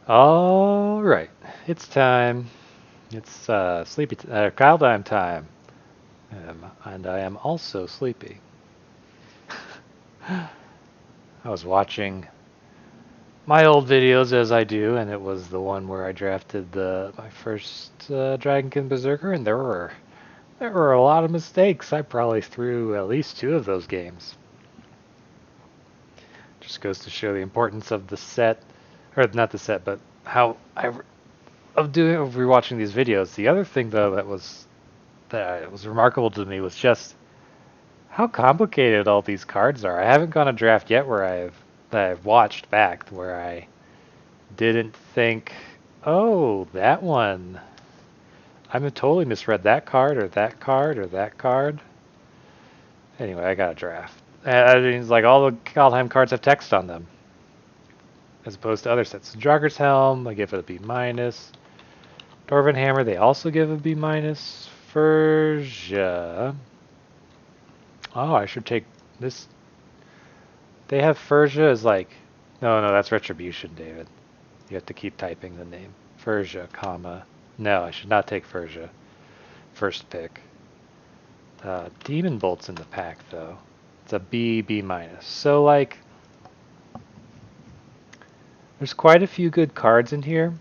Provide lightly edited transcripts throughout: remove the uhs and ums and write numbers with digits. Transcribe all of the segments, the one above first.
All right, it's time. It's Kaldheim time, and I am also sleepy. I was watching my old videos as I do, and it was the one where I drafted my first Dragonkin Berserker, and there were a lot of mistakes. I probably threw at least two of those games. Just goes to show the importance of the set, or not the set, but how I of rewatching these videos. The other thing though that was remarkable to me was just how complicated all these cards are. I haven't gone a draft yet that I've watched back where I didn't think, oh, that one. I totally misread that card or that card or that card. Anyway, I got a draft. I mean, it's like all the Kaldheim cards have text on them, as opposed to other sets. Jogger's Helm, I give it a B minus. Dwarven Hammer, they also give a B minus. Furja. Oh, I should take this. They have Furja as like, no, that's Retribution, David. You have to keep typing the name. Furja, comma. No, I should not take Furja. First pick. Demon Bolt's in the pack, though. It's a B, B minus. So, like, there's quite a few good cards in here.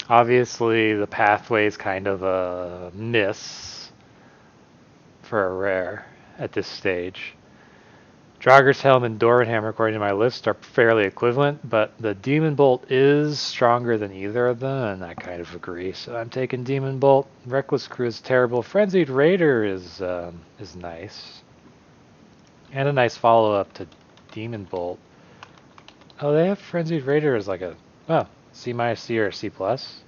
Obviously, the pathway is kind of a miss for a rare at this stage. Draugr's Helm and Dwarven Hammer, according to my list, are fairly equivalent, but the Demon Bolt is stronger than either of them, and I kind of agree. So I'm taking Demon Bolt. Reckless Crew is terrible. Frenzied Raider is nice, and a nice follow-up to Demon Bolt. Oh, they have Frenzied Raider as like C minus C or C plus.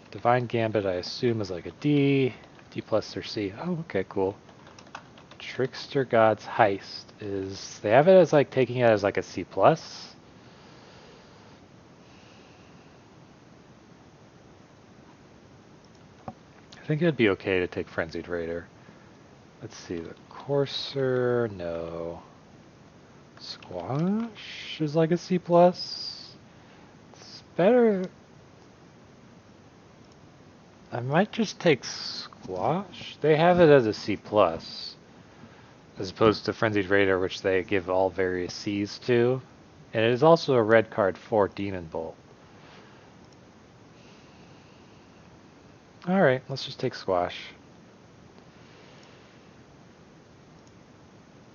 Divine Gambit, I assume, is like a D, D plus or C. Oh, okay, cool. Trickster God's Heist is, they have it as like taking it as like a C plus. I think it'd be okay to take Frenzied Raider. Let's see, the Courser, no. Squash is like a C plus. It's better. I might just take Squash. They have it as a C plus, as opposed to Frenzied Raider, which they give all various C's to. And it is also a red card for Demon Bolt. Alright, let's just take Squash.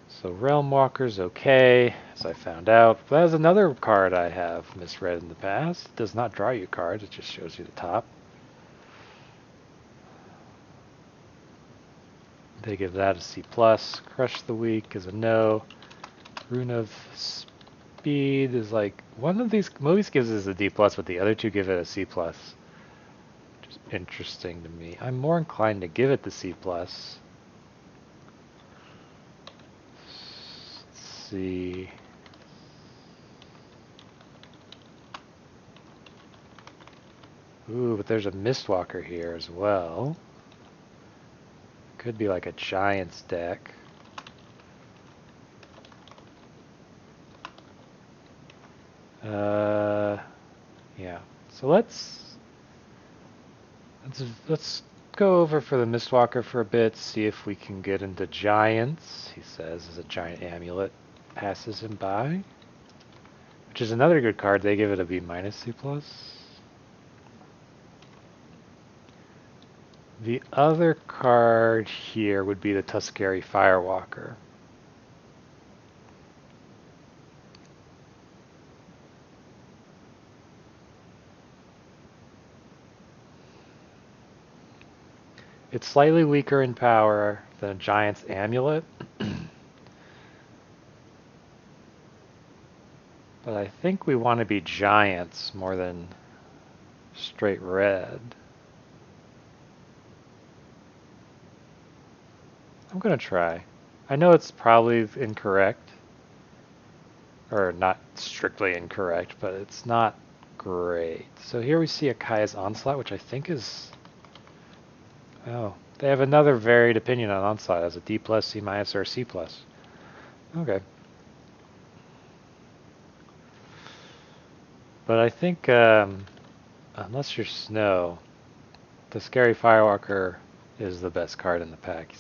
So Realm Walker's okay, as I found out. But that's another card I have misread in the past. It does not draw you cards, it just shows you the top. They give that a C+. Crush the Weak is a no. Rune of Speed is like, one of these movies gives us a D+, but the other two give it a C+. Which is interesting to me. I'm more inclined to give it the C+. Let's see. Ooh, but there's a Mistwalker here as well. Could be like a Giants deck. Yeah. So let's go over for the Mistwalker for a bit, see if we can get into Giants. He says as a giant amulet passes him by, which is another good card. They give it a B minus C plus. The other card here would be the Tuskegee Firewalker. It's slightly weaker in power than a Giant's Amulet. But I think we want to be Giants more than straight red. I'm going to try. I know it's probably incorrect. Or not strictly incorrect, but it's not great. So here we see a Kaya's Onslaught, which I think is... Oh, they have another varied opinion on Onslaught as a D+, C-, or C+. Okay. But I think, unless you're Snow, the Scary Firewalker is the best card in the pack.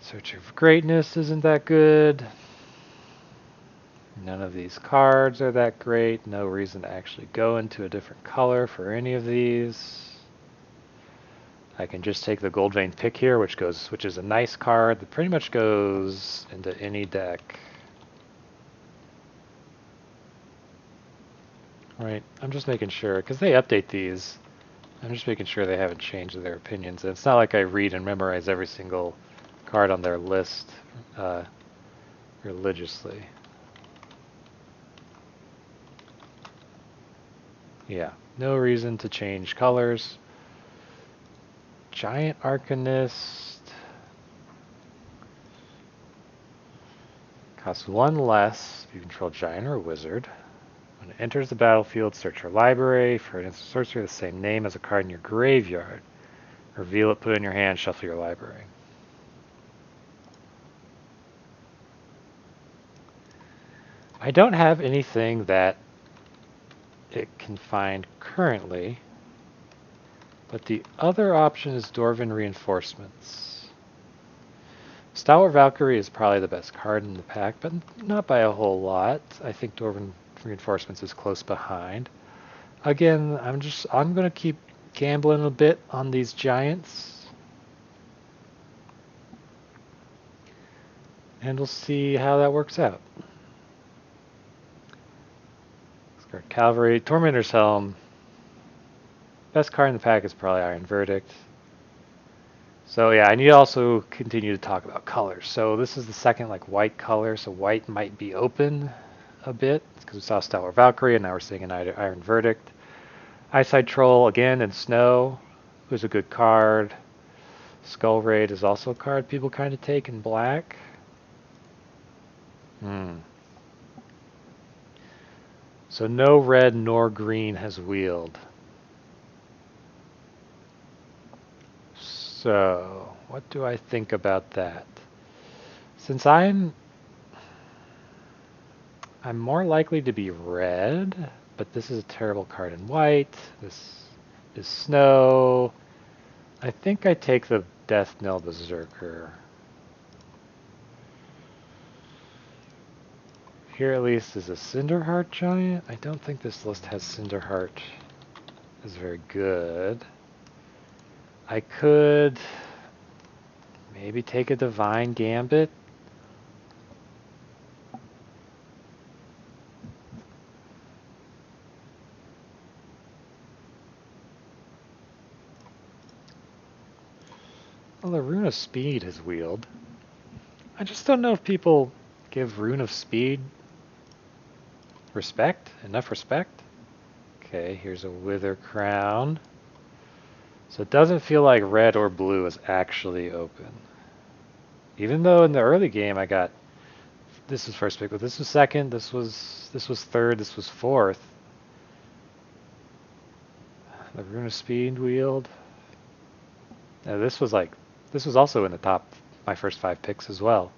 Searcher of Greatness isn't that good. None of these cards are that great. No reason to actually go into a different color for any of these. I can just take the Gold Vein Pick here, which is a nice card that pretty much goes into any deck. Right, I'm just making sure, because they update these. I'm just making sure they haven't changed their opinions. And it's not like I read and memorize every single card on their list religiously. Yeah, no reason to change colors. Giant Arcanist costs 1 less if you control Giant or Wizard. When it enters the battlefield, search your library for an instant sorcery the same name as a card in your graveyard. Reveal it, put it in your hand, shuffle your library. I don't have anything that it can find currently, but the other option is Dwarven Reinforcements. Stalwart Valkyrie is probably the best card in the pack, but not by a whole lot. I think Dwarven Reinforcements is close behind. Again, I'm gonna keep gambling a bit on these giants, and we'll see how that works out. Cavalry, Tormentor's Helm. Best card in the pack is probably Iron Verdict. So yeah, I need to also continue to talk about colors. So this is the second white color, so white might be open a bit because we saw Stellar Valkyrie and now we're seeing an Iron Verdict. Eyesight Troll again and Snow, who's a good card. Skull Raid is also a card people kind of take in black. So no red nor green has wheeled. So what do I think about that? Since I'm more likely to be red, but this is a terrible card in white. This is Snow. I think I take the Death Knell Berserker. Here at least is a Cinderheart Giant. I don't think this list has Cinderheart is very good. I could maybe take a Divine Gambit. Well, the Rune of Speed has wheeled. I just don't know if people give Rune of Speed enough respect. Okay, here's a Wither Crown. So it doesn't feel like red or blue is actually open. Even though in the early game I got, this was first pick, but this was second, this was third, this was fourth. The Rune of Speed wheeled. Now this was also in the top, my first 5 picks as well.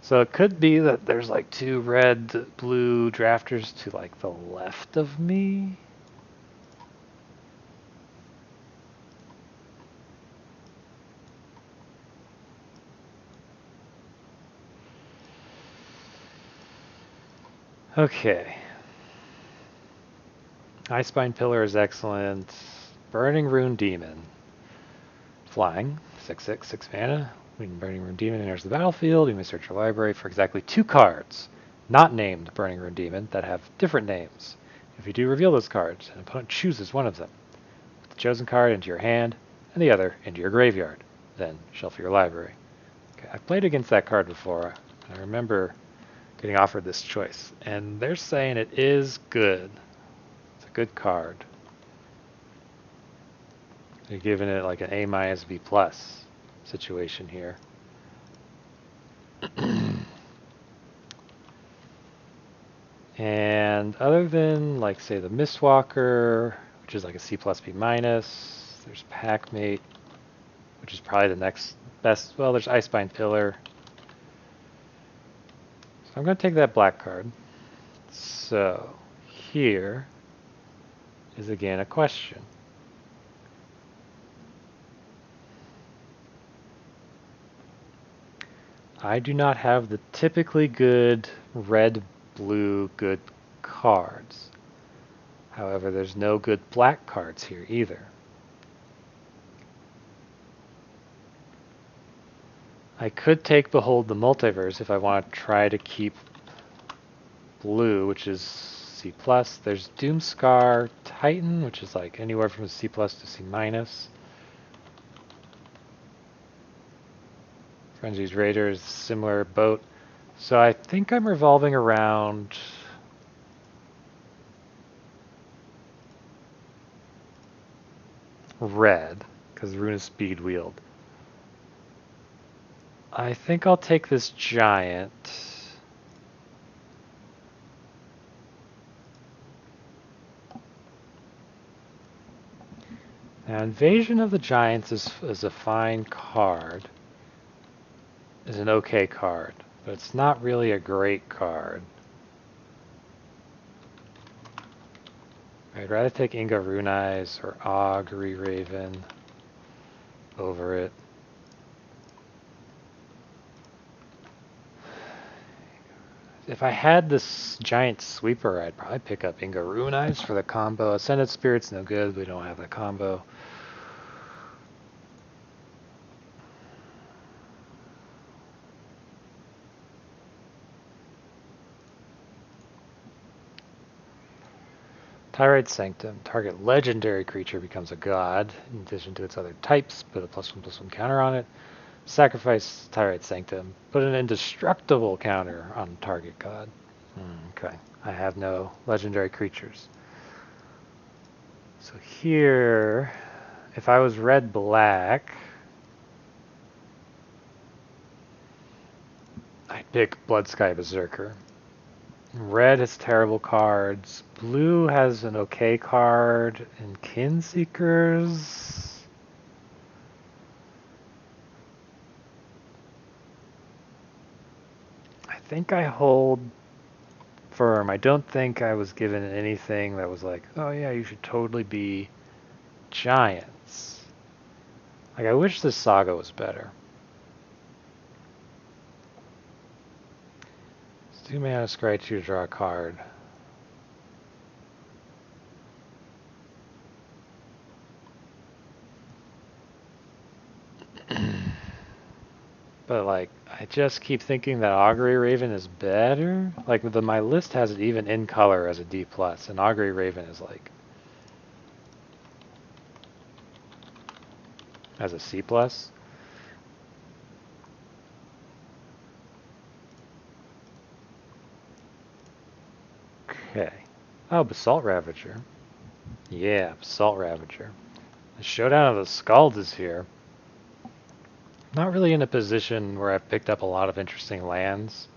So it could be that there's 2 red, blue drafters to the left of me. Okay. Icespine Pillar is excellent. Burning Rune Demon. Flying, 6/6, 6 mana. When Burning Rune Demon enters the battlefield, you may search your library for exactly 2 cards, not named Burning Rune Demon, that have different names. If you do reveal those cards, an opponent chooses one of them. Put the chosen card into your hand, and the other into your graveyard. Then shuffle your library. Okay, I've played against that card before, and I remember getting offered this choice. And they're saying it is good. It's a good card. They're giving it an A- B+ situation here. And other than say the Mistwalker, which is a C+, B-, there's Packmate, which is probably the next best. Well, there's Icespine Pillar. I'm going to take that black card. So here is again a question. I do not have the typically good red-blue good cards. However, there's no good black cards here either. I could take Behold the Multiverse if I want to try to keep blue, which is C+. There's Doomscar Titan, which is like anywhere from C+ to C-. Frenzy's Raider is a similar boat. So I think I'm revolving around red, because Rune is speed wield. I think I'll take this giant. Now, Invasion of the Giants is a fine card. Is an okay card, but it's not really a great card. I'd rather take Inga Rune Eyes or Augury Raven over it. If I had this giant sweeper, I'd probably pick up Inga Rune Eyes for the combo. Ascended Spirit's no good, we don't have the combo. Tyrite Sanctum. Target legendary creature becomes a god, in addition to its other types. Put a +1/+1 counter on it. Sacrifice Tyrite Sanctum. Put an indestructible counter on target god. Okay. I have no legendary creatures. So here, if I was red-black, I'd pick Bloodsky Berserker. Red has terrible cards. Blue has an okay card. And Kinseekers. I think I hold firm. I don't think I was given anything that was like, oh yeah, you should totally be giants. Like, I wish this saga was better. 2 mana, scry 2 to draw a card. But like, I just keep thinking that Augury Raven is better. Like, my list has it even in color as a D+, and Augury Raven is like as a C+. Okay. Oh, Basalt Ravager. Yeah, Basalt Ravager. The Showdown of the Skalds is here. Not really in a position where I've picked up a lot of interesting lands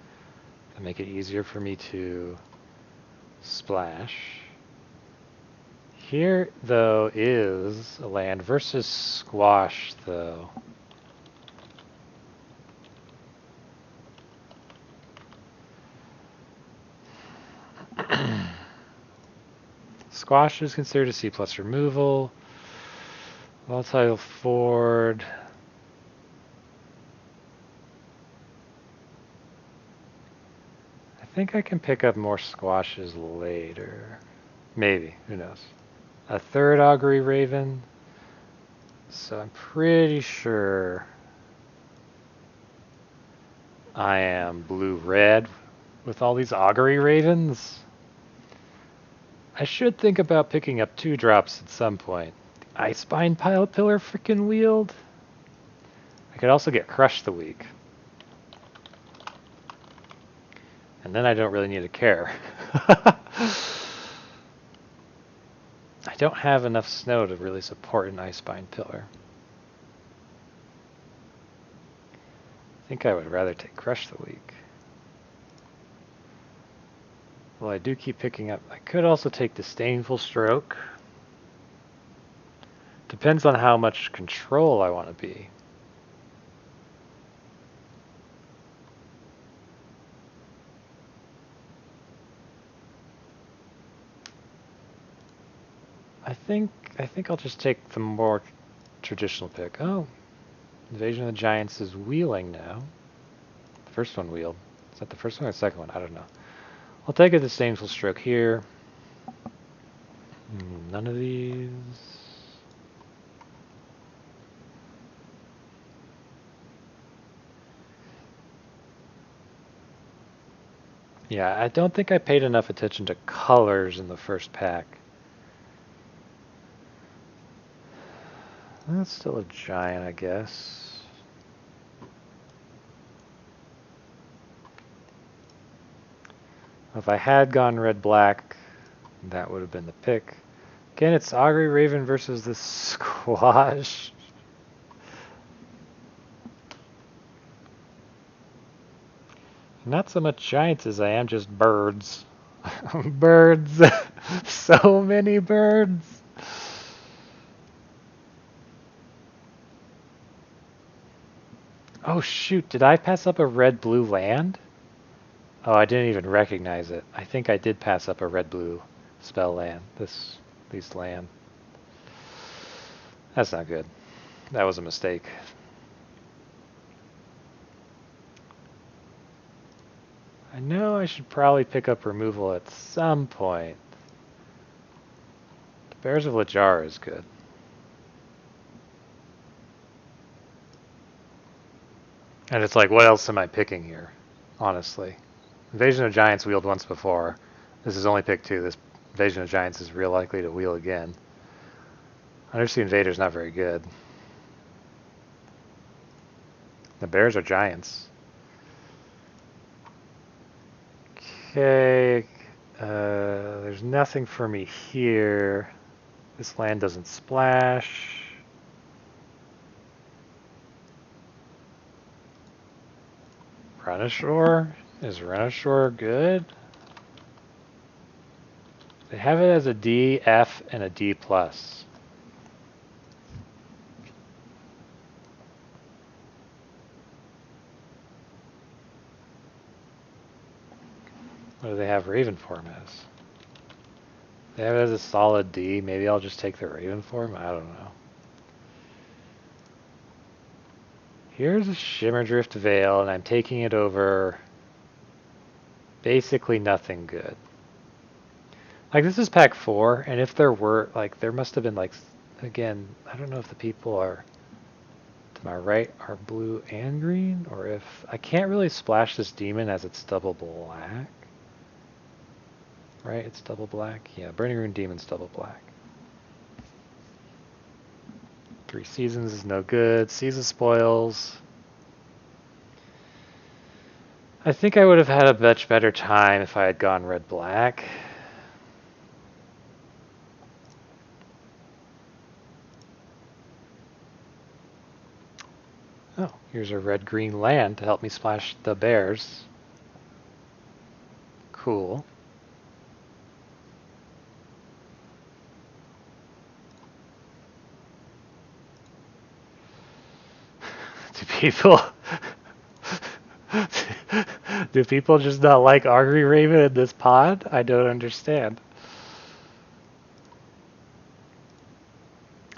that make it easier for me to splash. Here, though, is a land versus Squash, though. Squash is considered a C+ removal. Volatile Ford. I think I can pick up more squashes later. Maybe, who knows. A third Augury Raven. So I'm pretty sure I am blue-red with all these Augury Ravens. I should think about picking up 2 drops at some point. Icebind Pile Pillar frickin' wield. I could also get Crush the Weak. And then I don't really need to care. I don't have enough snow to really support an Icebind Pillar. I think I would rather take Crush the Weak. Well, I do keep picking up. I could also take Disdainful Stroke. Depends on how much control I want to be. I think I'll just take the more traditional pick. Oh, Invasion of the Giants is wheeling now. The first one wheeled. Is that the first one or the second one? I don't know. I'll take a Disdainful Stroke here. None of these. Yeah, I don't think I paid enough attention to colors in the first pack. That's still a giant, I guess. If I had gone red-black, that would have been the pick. Again, it's Augury Raven versus this squash. Not so much giants as I am just birds. Birds. So many birds. Oh shoot, did I pass up a red-blue land? Oh, I didn't even recognize it. I think I did pass up a red-blue spell land. These land. That's not good. That was a mistake. I know I should probably pick up removal at some point. The Bears of Lijar is good. And it's like, what else am I picking here? Honestly. Invasion of Giants wheeled once before. This is only pick 2. This Invasion of Giants is real likely to wheel again. Undersea Invader's not very good. The Bears are Giants. Okay. There's nothing for me here. This land doesn't splash. Runashore? Is Runashore good? They have it as a D, F, and a D+. What do they have Raven form as? They have it as a solid D. Maybe I'll just take the Raven form? I don't know. Here's a Shimmerdrift Veil, and I'm taking it over basically nothing good. Like, this is pack 4, and if there were, like, there must have been, like, again, I don't know if the people are to my right are blue and green, or if I can't really splash this demon as it's double black. Right, it's double black. Yeah, Burning Rune Demon's double black. 3 Seasons is no good. Season Spoils. I think I would have had a much better time if I had gone red-black. Oh, here's a red-green land to help me splash the bears. Cool. Do people just not like Augury Raven in this pod? I don't understand.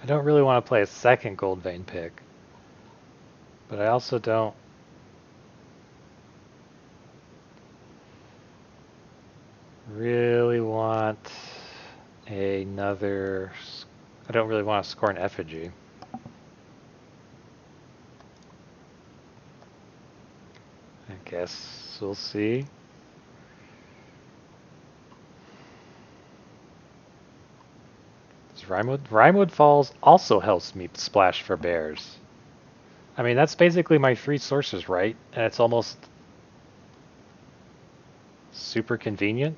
I don't really want to play a second Gold Vein pick, but I also don't really want another. I don't really want to score an effigy. I guess we'll see. Rimewood Falls also helps me splash for bears. I mean, that's basically my 3 sources, right? And it's almost super convenient.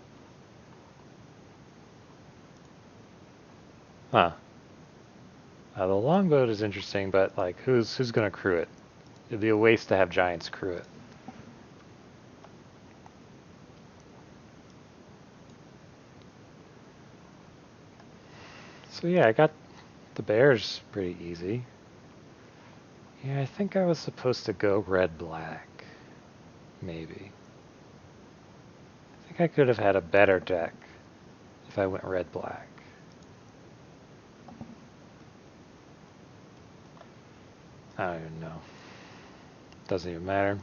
Huh. The longboat is interesting, but like, who's gonna crew it? It'd be a waste to have giants crew it. So yeah, I got the bears pretty easy. Yeah, I think I was supposed to go red-black. Maybe. I think I could have had a better deck if I went red-black. I don't even know. Doesn't even matter.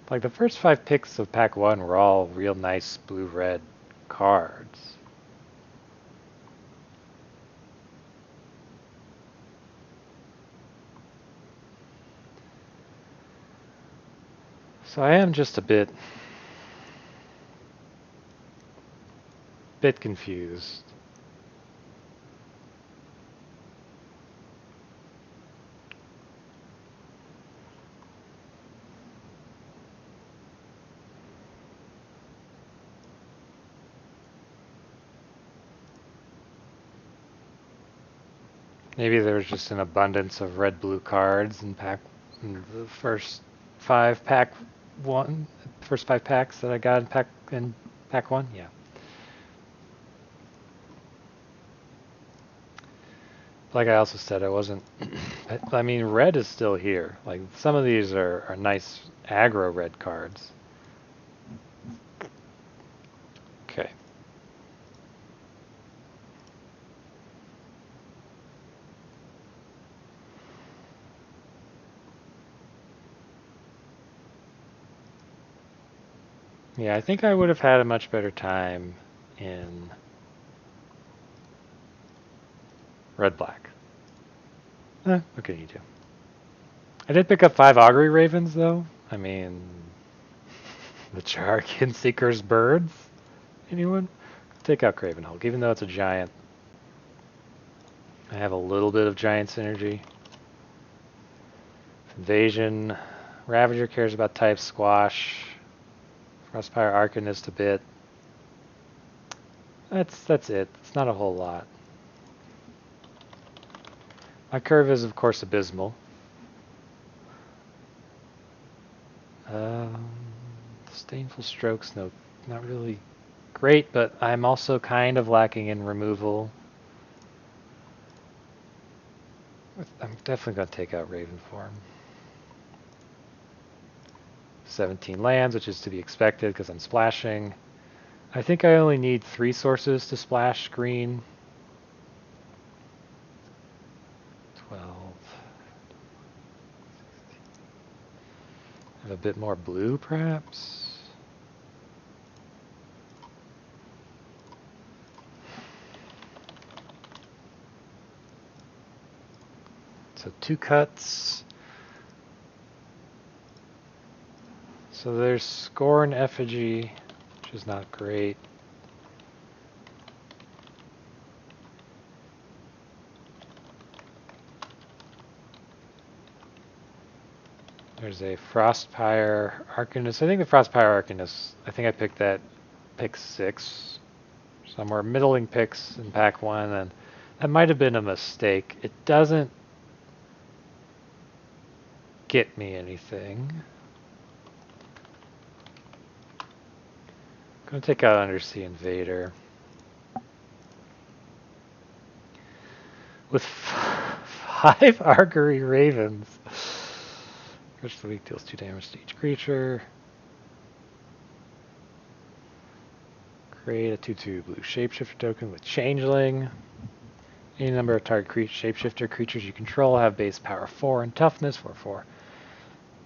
Like the first 5 picks of pack 1 were all real nice blue-red cards. So I am just a bit confused. Maybe there was just an abundance of red-blue cards in the first 5 pack 1, first 5 packs that I got in pack 1. Yeah. Like I also said, I wasn't. I mean, red is still here. Like some of these are nice aggro red cards. Okay. Yeah, I think I would have had a much better time in red-black. What can you do? I did pick up 5 Augury Ravens, though. I mean, the Jarkin Seeker's Birds? Anyone? Take out Craven Hulk, even though it's a giant. I have a little bit of giant synergy. Invasion. Ravager cares about type squash. Frostpyre Arcanist a bit. That's it. It's not a whole lot. My curve is, of course, abysmal. Disdainful Strokes, no, not really great, but I'm also kind of lacking in removal. I'm definitely going to take out Raven Form. 17 lands, which is to be expected because I'm splashing. I think I only need 3 sources to splash green. 12. Have a bit more blue, perhaps? So 2 cuts. So there's Scorn Effigy, which is not great. There's a Frostpyre Arcanist. I think the Frostpyre Arcanist, I think I picked that pick 6. Somewhere middling picks in pack 1, and that might have been a mistake. It doesn't get me anything. I'm going to take out Undersea Invader. With 5 Augury Ravens. First the week deals 2 damage to each creature. Create a 2/2 blue shapeshifter token with Changeling. Any number of target shapeshifter creatures you control have base power 4 and toughness 4/4.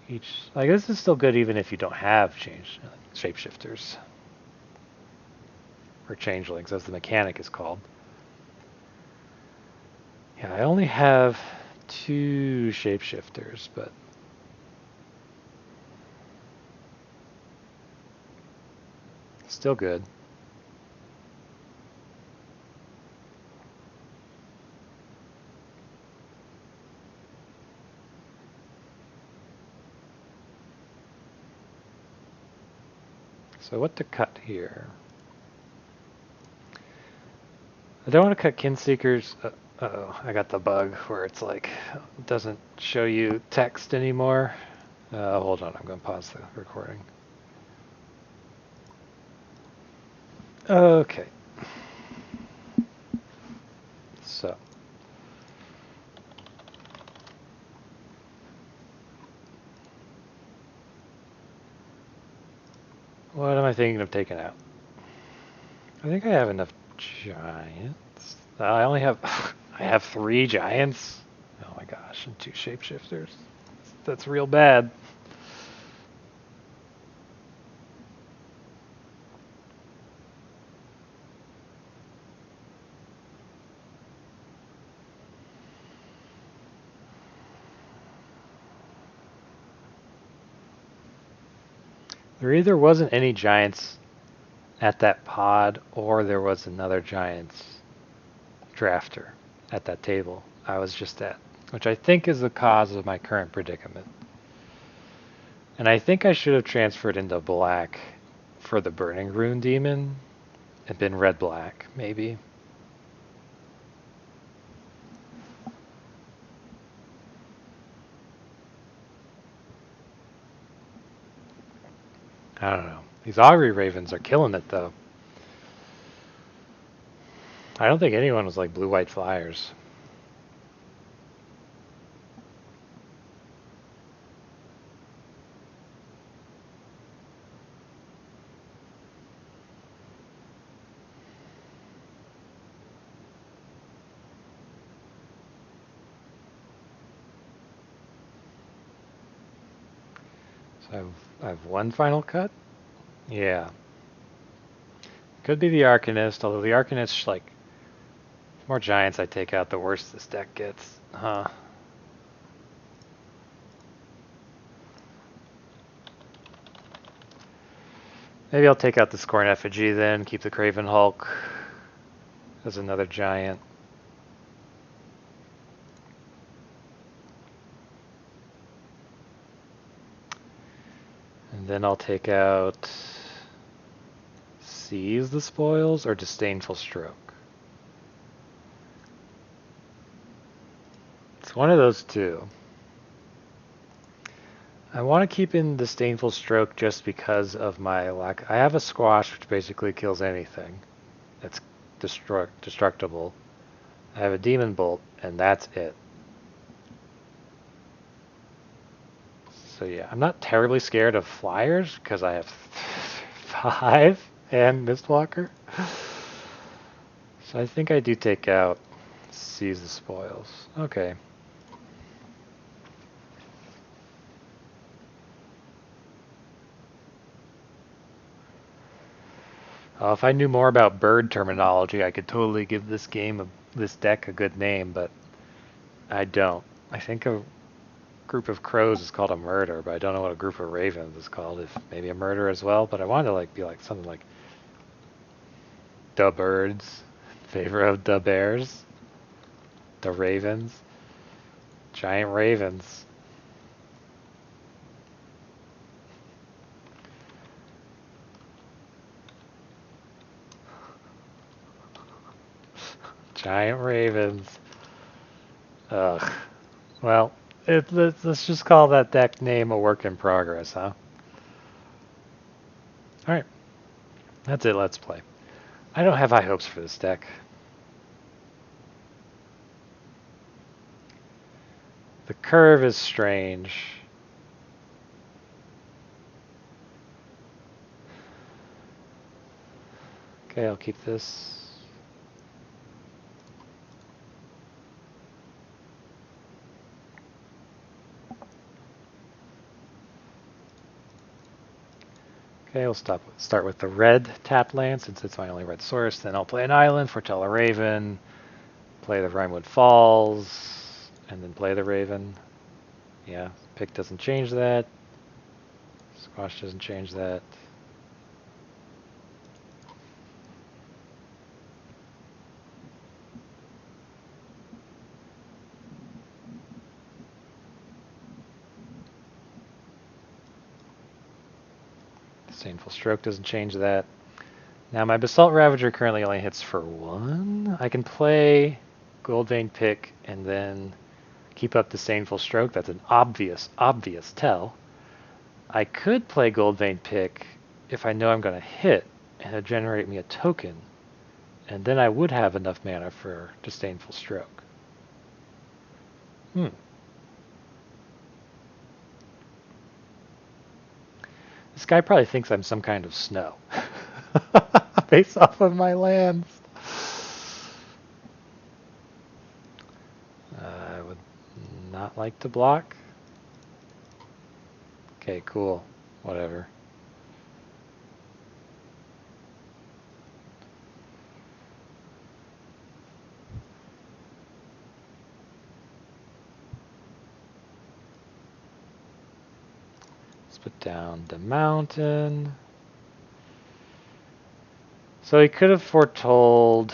Each, like, this is still good even if you don't have shapeshifters. Or changelings, as the mechanic is called. Yeah, I only have 2 shapeshifters, but still good. So what to cut here? I don't want to cut Kinseekers. Uh-oh, I got the bug where it's like, it doesn't show you text anymore. Hold on, I'm going to pause the recording. Okay. So. What am I thinking of taking out? I think I have enough giants. I only have I have 3 giants? Oh my gosh, and 2 shapeshifters. That's real bad. There either wasn't any giants at that pod, or there was another giants drafter at that table I was just at, which I think is the cause of my current predicament. And I think I should have transferred into black for the Burning Rune Demon and been red-black, maybe. I don't know. These Augury Ravens are killing it, though. I don't think anyone was like blue-white flyers. So I have one final cut? Yeah. Could be the Arcanist, although the Arcanist, like, the more giants I take out, the worse this deck gets. Huh. Maybe I'll take out the Scorn Effigy then, keep the Craven Hulk as another giant. And then I'll take out Seize the Spoils or Disdainful Stroke. It's one of those two. I want to keep in Disdainful Stroke just because of my lack. I have a Squash which basically kills anything that's destructible. I have a Demon Bolt, and that's it. So yeah, I'm not terribly scared of flyers because I have 5 and Mistwalker. So I think I do take out Seize the Spoils. Okay. If I knew more about bird terminology, I could totally give this this deck a good name, but I don't. I think a group of crows is called a murder, but I don't know what a group of ravens is called. If maybe a murder as well, but I wanted to be like something like the birds, in favor of the bears, the ravens, giant ravens. Giant ravens. Ugh. Well, let's just call that deck name a work in progress, huh? Alright. That's it, let's play. I don't have high hopes for this deck. The curve is strange. Okay, I'll keep this. Okay, we'll start with the red tapped land since it's my only red source. Then I'll play an island, foretell a raven, play the Rimewood Falls, and then play the raven. Yeah, pick doesn't change that. Squash doesn't change that. Disdainful Stroke doesn't change that. Now my Basalt Ravager currently only hits for 1. I can play Goldvein Pick and then keep up Disdainful Stroke. That's an obvious tell. I could play Goldvein Pick if I know I'm going to hit, and it'll generate me a token, and then I would have enough mana for Disdainful Stroke. This guy probably thinks I'm some kind of snow. Based off of my lands. not like to block? Okay, cool. Whatever. Let's put down the mountain. So he could have foretold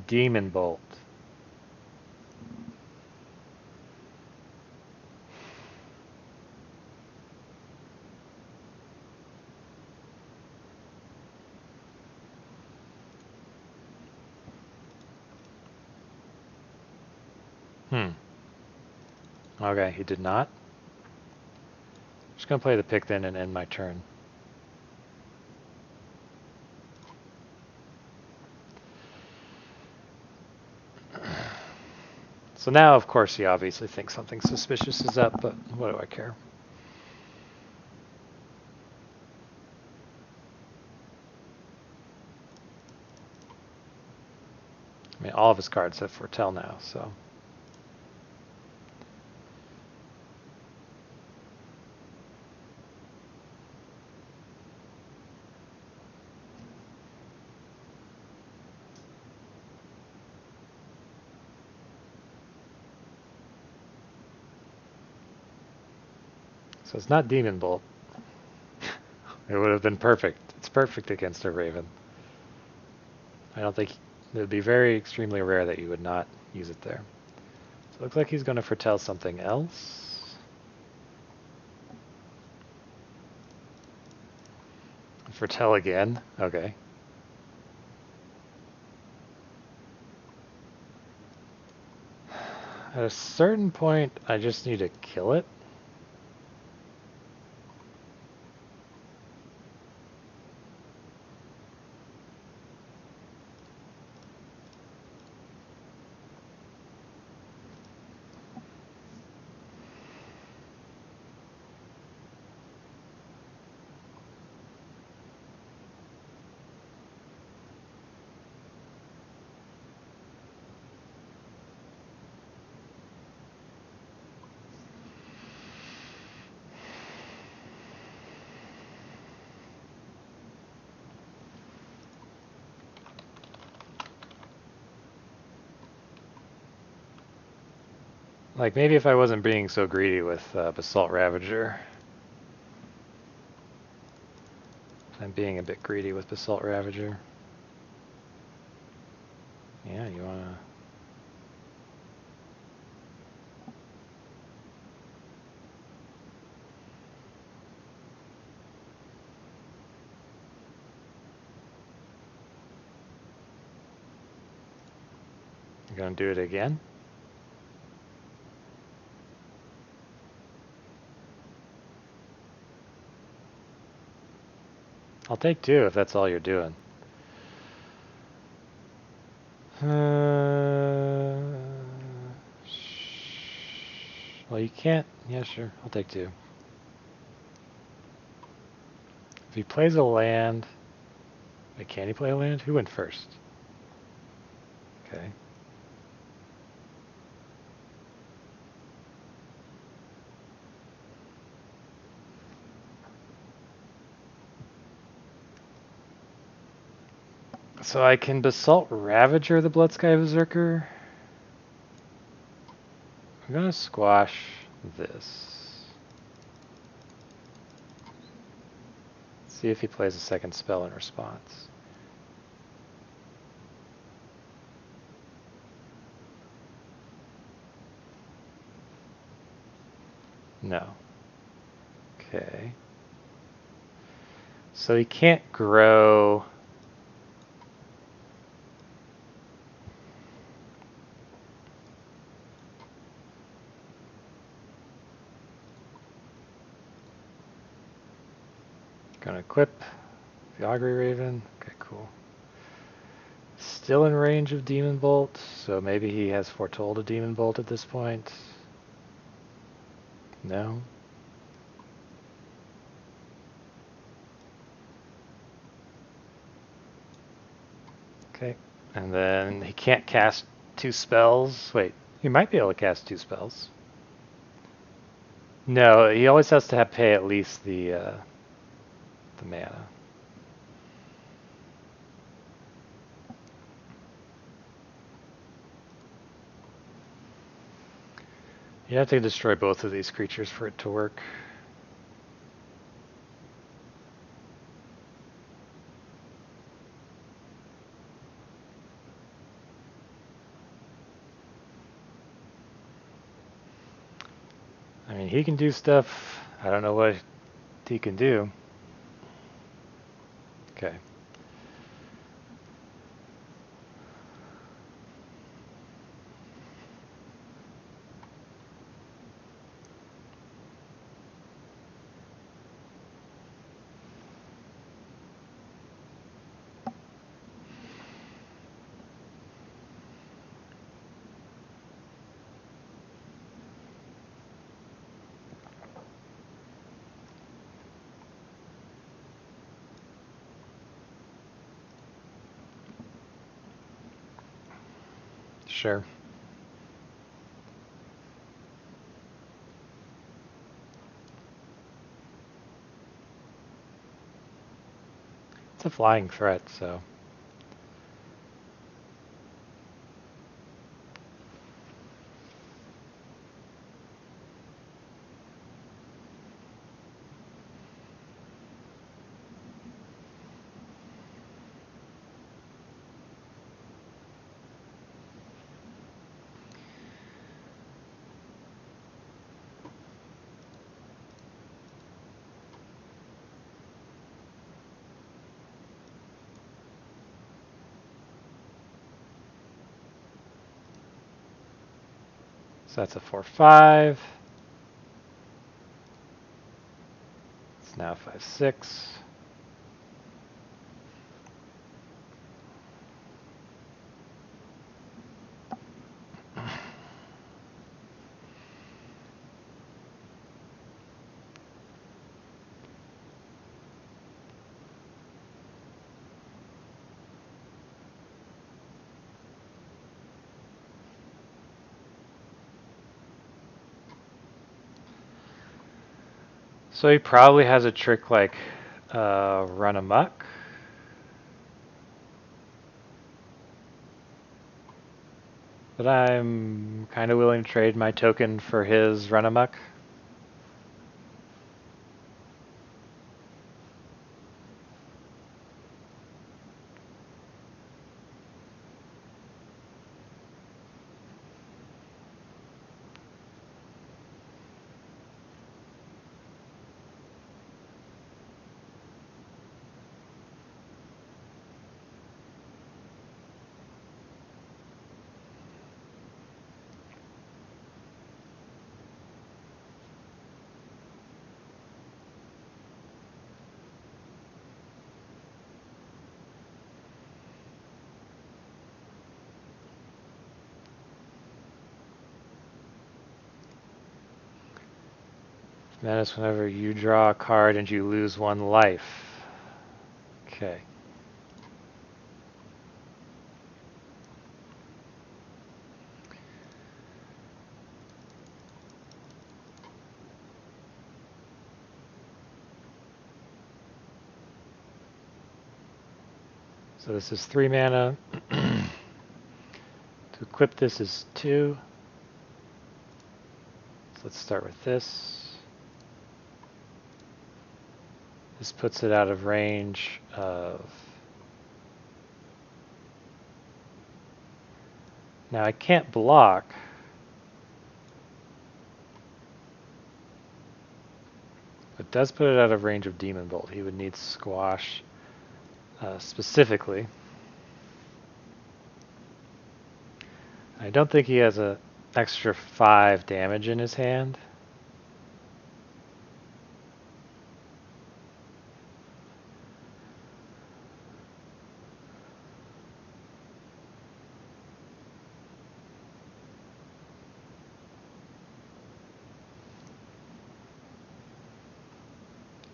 Demon Bolt. Okay, he did not. I'm just going to play the pick then and end my turn. So now, of course, he obviously thinks something suspicious is up, but what do I care? I mean, all of his cards have foretell now, so... So it's not Demon Bolt. It would have been perfect. It's perfect against a Raven. I don't think... It would be very extremely rare that you would not use it there. So it looks like he's going to foretell something else. Foretell again? Okay. At a certain point, I just need to kill it. Like, maybe if I wasn't being so greedy with Basalt Ravager. I'm being a bit greedy with Basalt Ravager. Yeah, you wanna... You're gonna do it again? I'll take 2 if that's all you're doing. Well, you can't... Yeah, sure. I'll take 2. If he plays a land... Wait, can he play a land? Who went first? Okay. So I can Basalt Ravager the Bloodsky Berserker. I'm gonna squash this. See if he plays a second spell in response. No. Okay. So he can't grow... Gonna equip the Augury Raven. Okay, cool. Still in range of Demon Bolt, so maybe he has foretold a Demon Bolt at this point. No. Okay, and then he can't cast 2 spells. Wait, he might be able to cast 2 spells. No, he always has to pay at least the mana. You have to destroy both of these creatures for it to work. I mean, he can do stuff. I don't know what he can do. Okay. Sure. It's a flying threat, so. So that's a 4/5. It's now 5/6. So he probably has a trick like Run Amok. But I'm kind of willing to trade my token for his Run Amok. Menace whenever you draw a card and you lose 1 life. Okay. So this is 3 mana. To equip this is 2. So let's start with this. This puts it out of range of... Now I can't block. It does put it out of range of Demon Bolt. He would need Squash specifically. I don't think he has an extra 5 damage in his hand.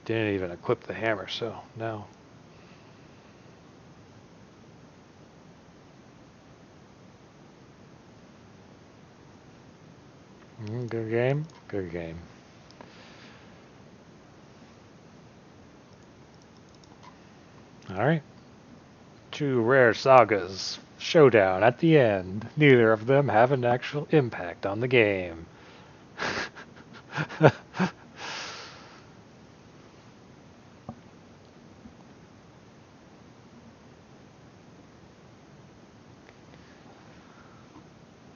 Didn't even equip the hammer, so no. Good game. Good game. Alright. 2 rare sagas. Showdown at the end. Neither of them have an actual impact on the game.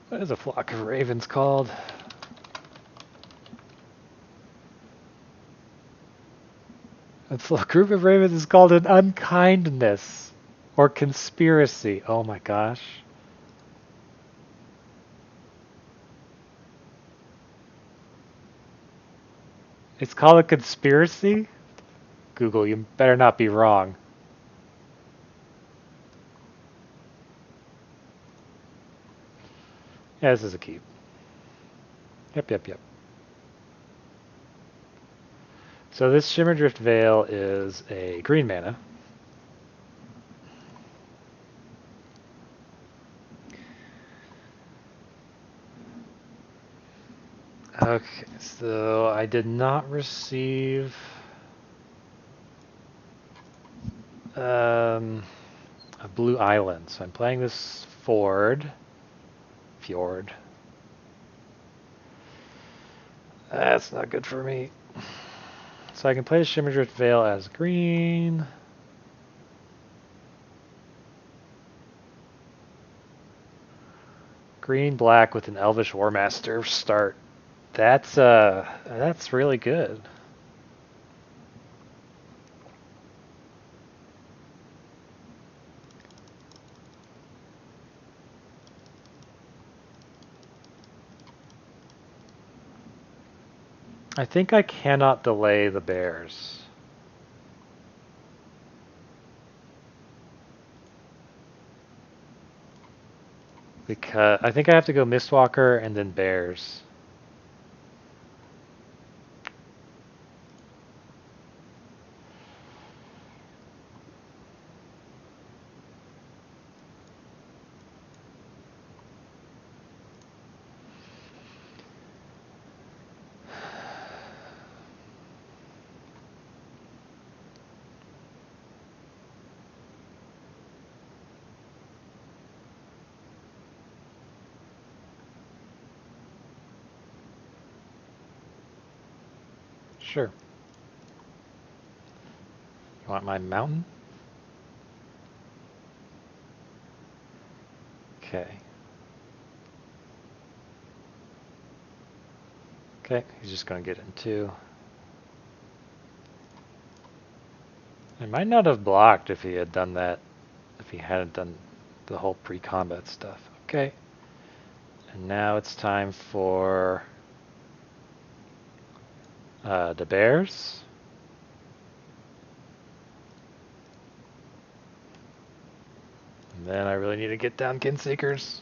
What is a flock of ravens called? A group of ravens is called an unkindness or conspiracy. Oh my gosh. It's called a conspiracy? Google, you better not be wrong. Yeah, this is a keep. Yep. So this Shimmerdrift Veil is a green mana. Okay, so I did not receive a blue island, so I'm playing this Fjord. That's not good for me. So I can play the Shimmerdrift Veil as green. Green black with an Elvish Warmaster start. That's really good. I think I cannot delay the bears. Because I think I have to go Mistwalker and then bears. Sure. You want my mountain? Okay. Okay, he's just going to get in 2. I might not have blocked if he had done that, if he hadn't done the whole pre-combat stuff. Okay. And now it's time for the bears. And then I really need to get down Kinseekers.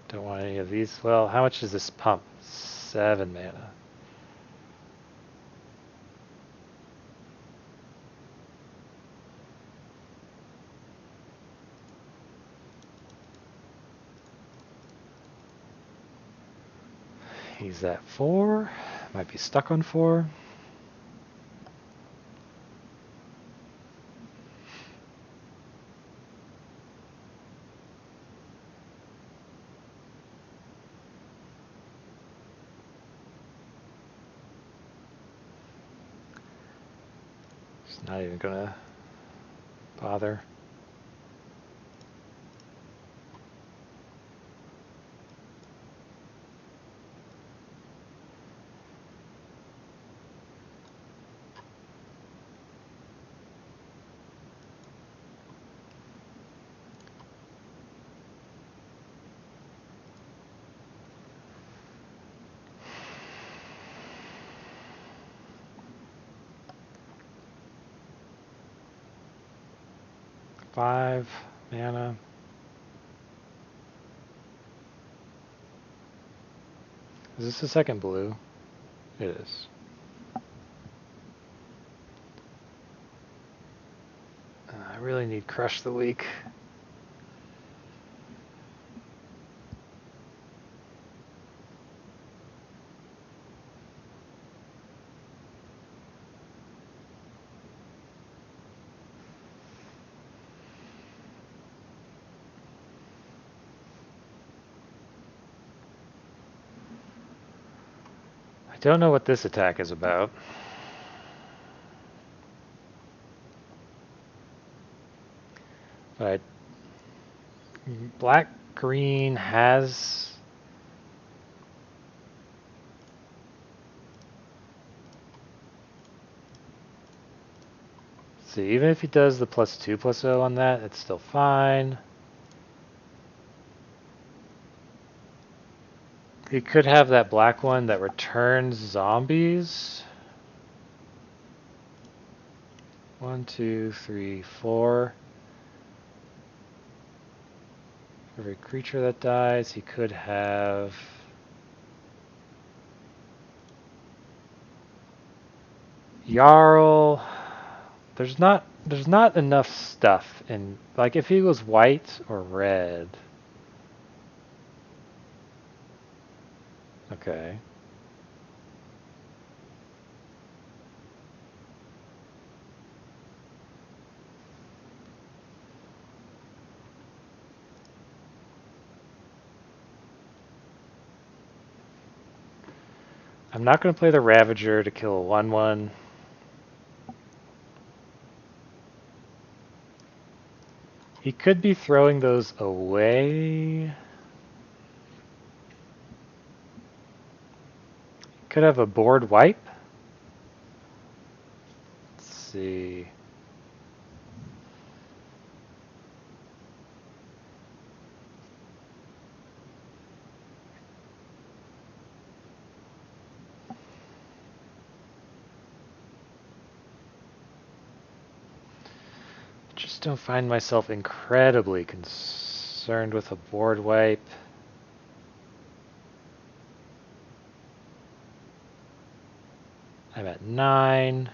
Don't want any of these. Well, how much is this pump? 7 mana. He's at 4. Might be stuck on 4. Just not even gonna bother. Five mana. Is this the second blue? It is. I really need Crush the Weak. I don't know what this attack is about. But black-green has... See, even if he does the +2/+0 on that, it's still fine. He could have that black one that returns zombies. 1, 2, 3, 4. Every creature that dies, he could have... Jarl. There's not enough stuff in, like, if he was white or red. Okay. I'm not going to play the Ravager to kill a 1/1. He could be throwing those away. Could have a board wipe. Let's see. Just don't find myself incredibly concerned with a board wipe. I'm at 9.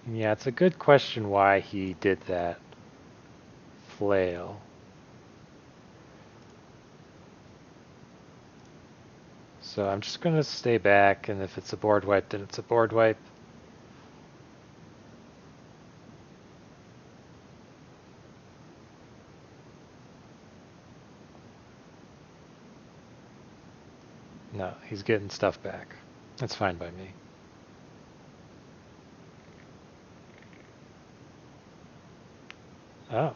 Yeah, it's a good question why he did that flail. So I'm just going to stay back, and if it's a board wipe, then it's a board wipe. No, he's getting stuff back. That's fine by me. Oh.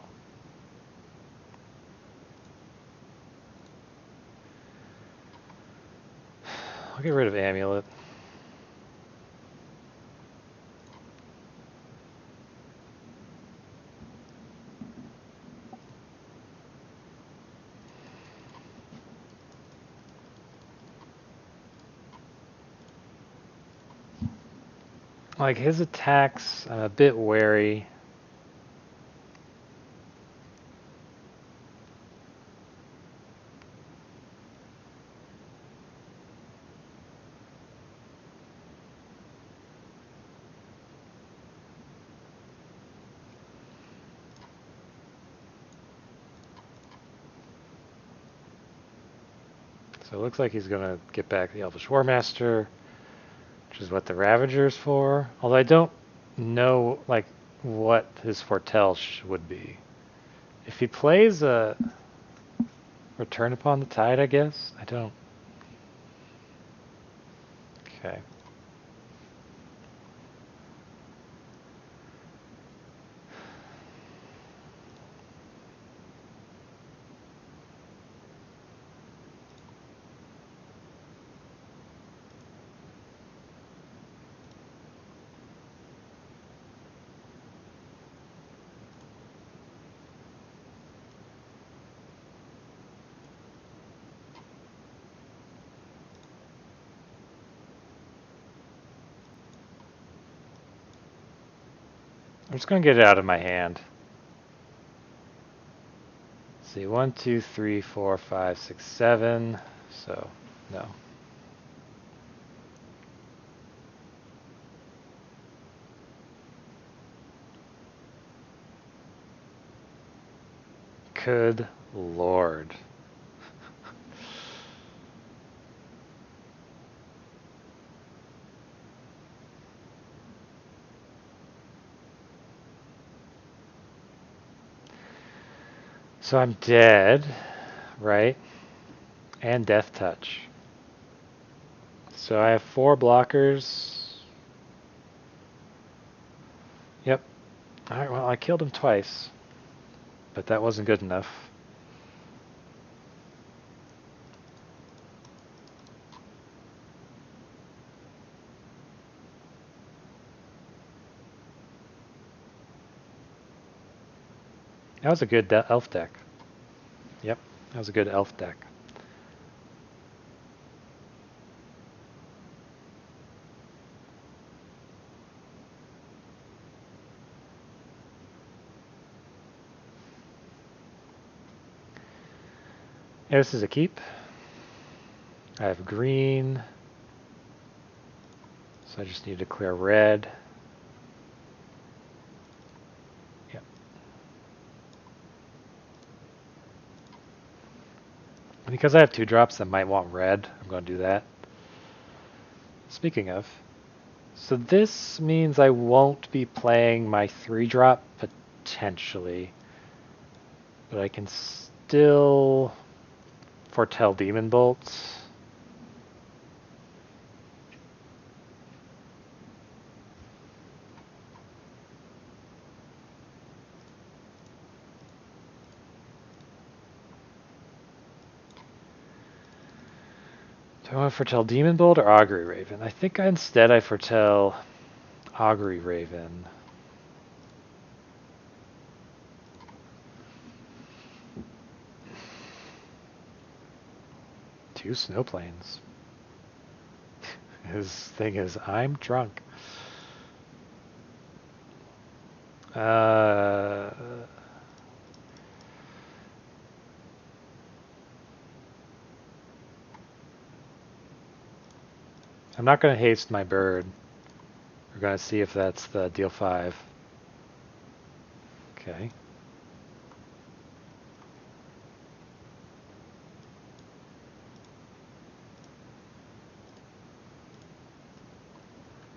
I'll get rid of Amulet. Like, his attacks, I'm a bit wary. So it looks like he's going to get back the Elvish Warmaster, which is what the Ravager's for. Although I don't know, like, what his foretell would be. If he plays a Return Upon the Tide, I guess? I don't. Okay. I'm just going to get it out of my hand. Let's see, 1, 2, 3, 4, 5, 6, 7. So, no. Good Lord. So I'm dead, right? And Death Touch. So I have 4 blockers. Yep. Alright, well, I killed him twice. But that wasn't good enough. That was a good elf deck. Yep, that was a good elf deck. Yeah, this is a keep. I have green. So I just need to clear red. Yep. Because I have 2 drops that might want red, I'm going to do that. Speaking of, so this means I won't be playing my 3-drop potentially, but I can still foretell Demon Bolts. Do I want to foretell Demon Bolt or Augury Raven? I think instead I foretell Augury Raven. Two snowplanes. His thing is, I'm drunk. I'm not going to haste my bird. We're going to see if that's the deal 5. Okay.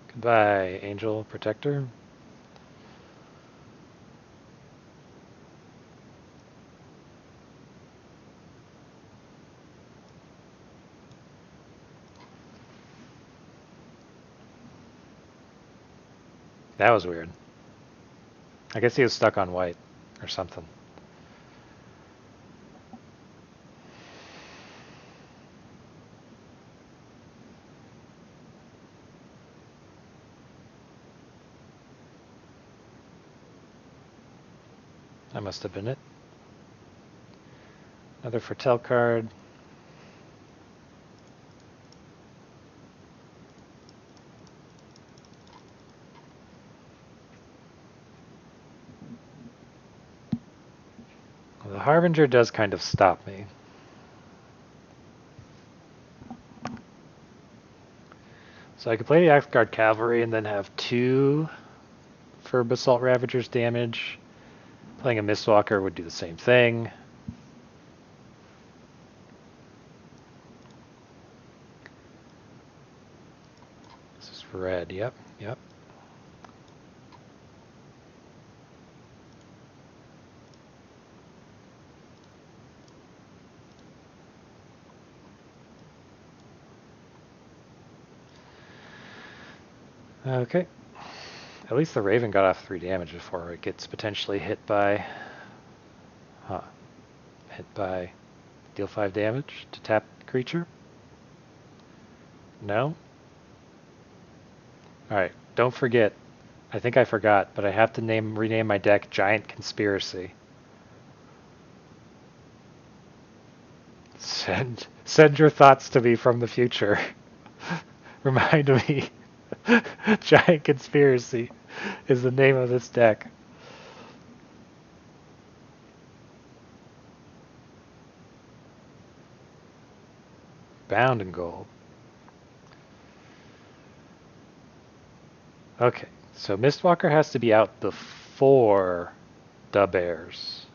Goodbye, Angel Protector. That was weird. I guess he was stuck on white or something. That must have been it. Another foretell card. Well, the Harbinger does kind of stop me. So I could play the Axguard Cavalry and then have 2 for Basalt Ravager's damage. Playing a Mistwalker would do the same thing. This is red, yep. Okay. At least the Raven got off 3 damage before it gets potentially hit by... Hit by deal 5 damage to tap creature? No? Alright, don't forget. I think I forgot, but I have to rename my deck Giant Conspiracy. Send your thoughts to me from the future. Remind me. Giant Conspiracy is the name of this deck. Bound in gold. Okay, so Mistwalker has to be out before the Bears.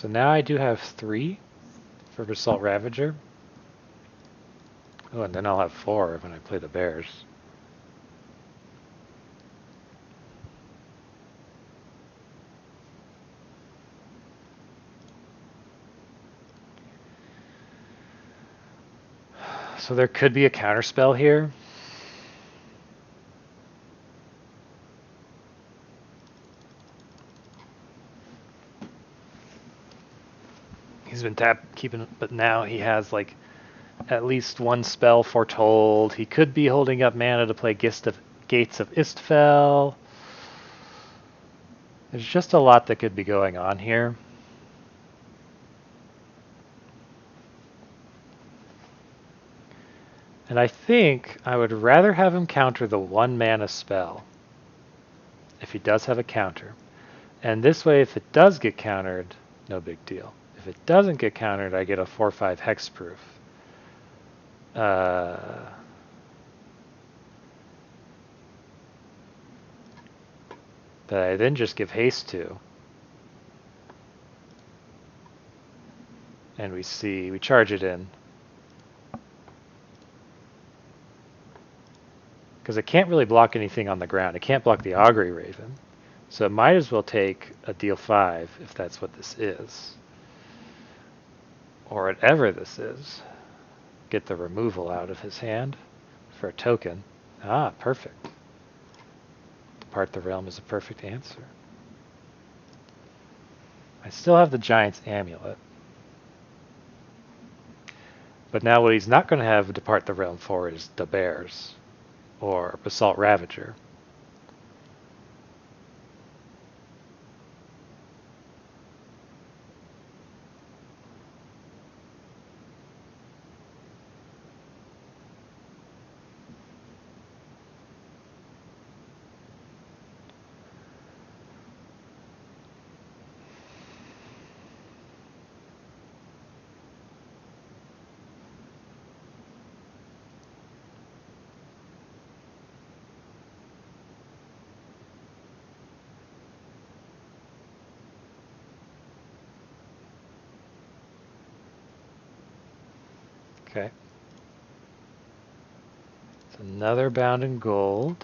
So now I do have 3 for Basalt Ravager. Oh, and then I'll have 4 when I play the bears. So there could be a counterspell here. He's been keeping, but now he has like at least 1 spell foretold. He could be holding up mana to play Gates of Istfell. There's just a lot that could be going on here. And I think I would rather have him counter the 1 mana spell, if he does have a counter. And this way, if it does get countered, no big deal. If it doesn't get countered, I get a 4/5 hexproof. That I then just give haste to. And we charge it in. Because it can't really block anything on the ground. It can't block the Augury Raven. So it might as well take a deal 5 if that's what this is. Or whatever this is. Get the removal out of his hand for a token. Ah, perfect. Depart the Realm is a perfect answer. I still have the Giant's Amulet. But now what he's not going to have Depart the Realm for is the bears. Or Basalt Ravager. Okay. It's another Bound in Gold.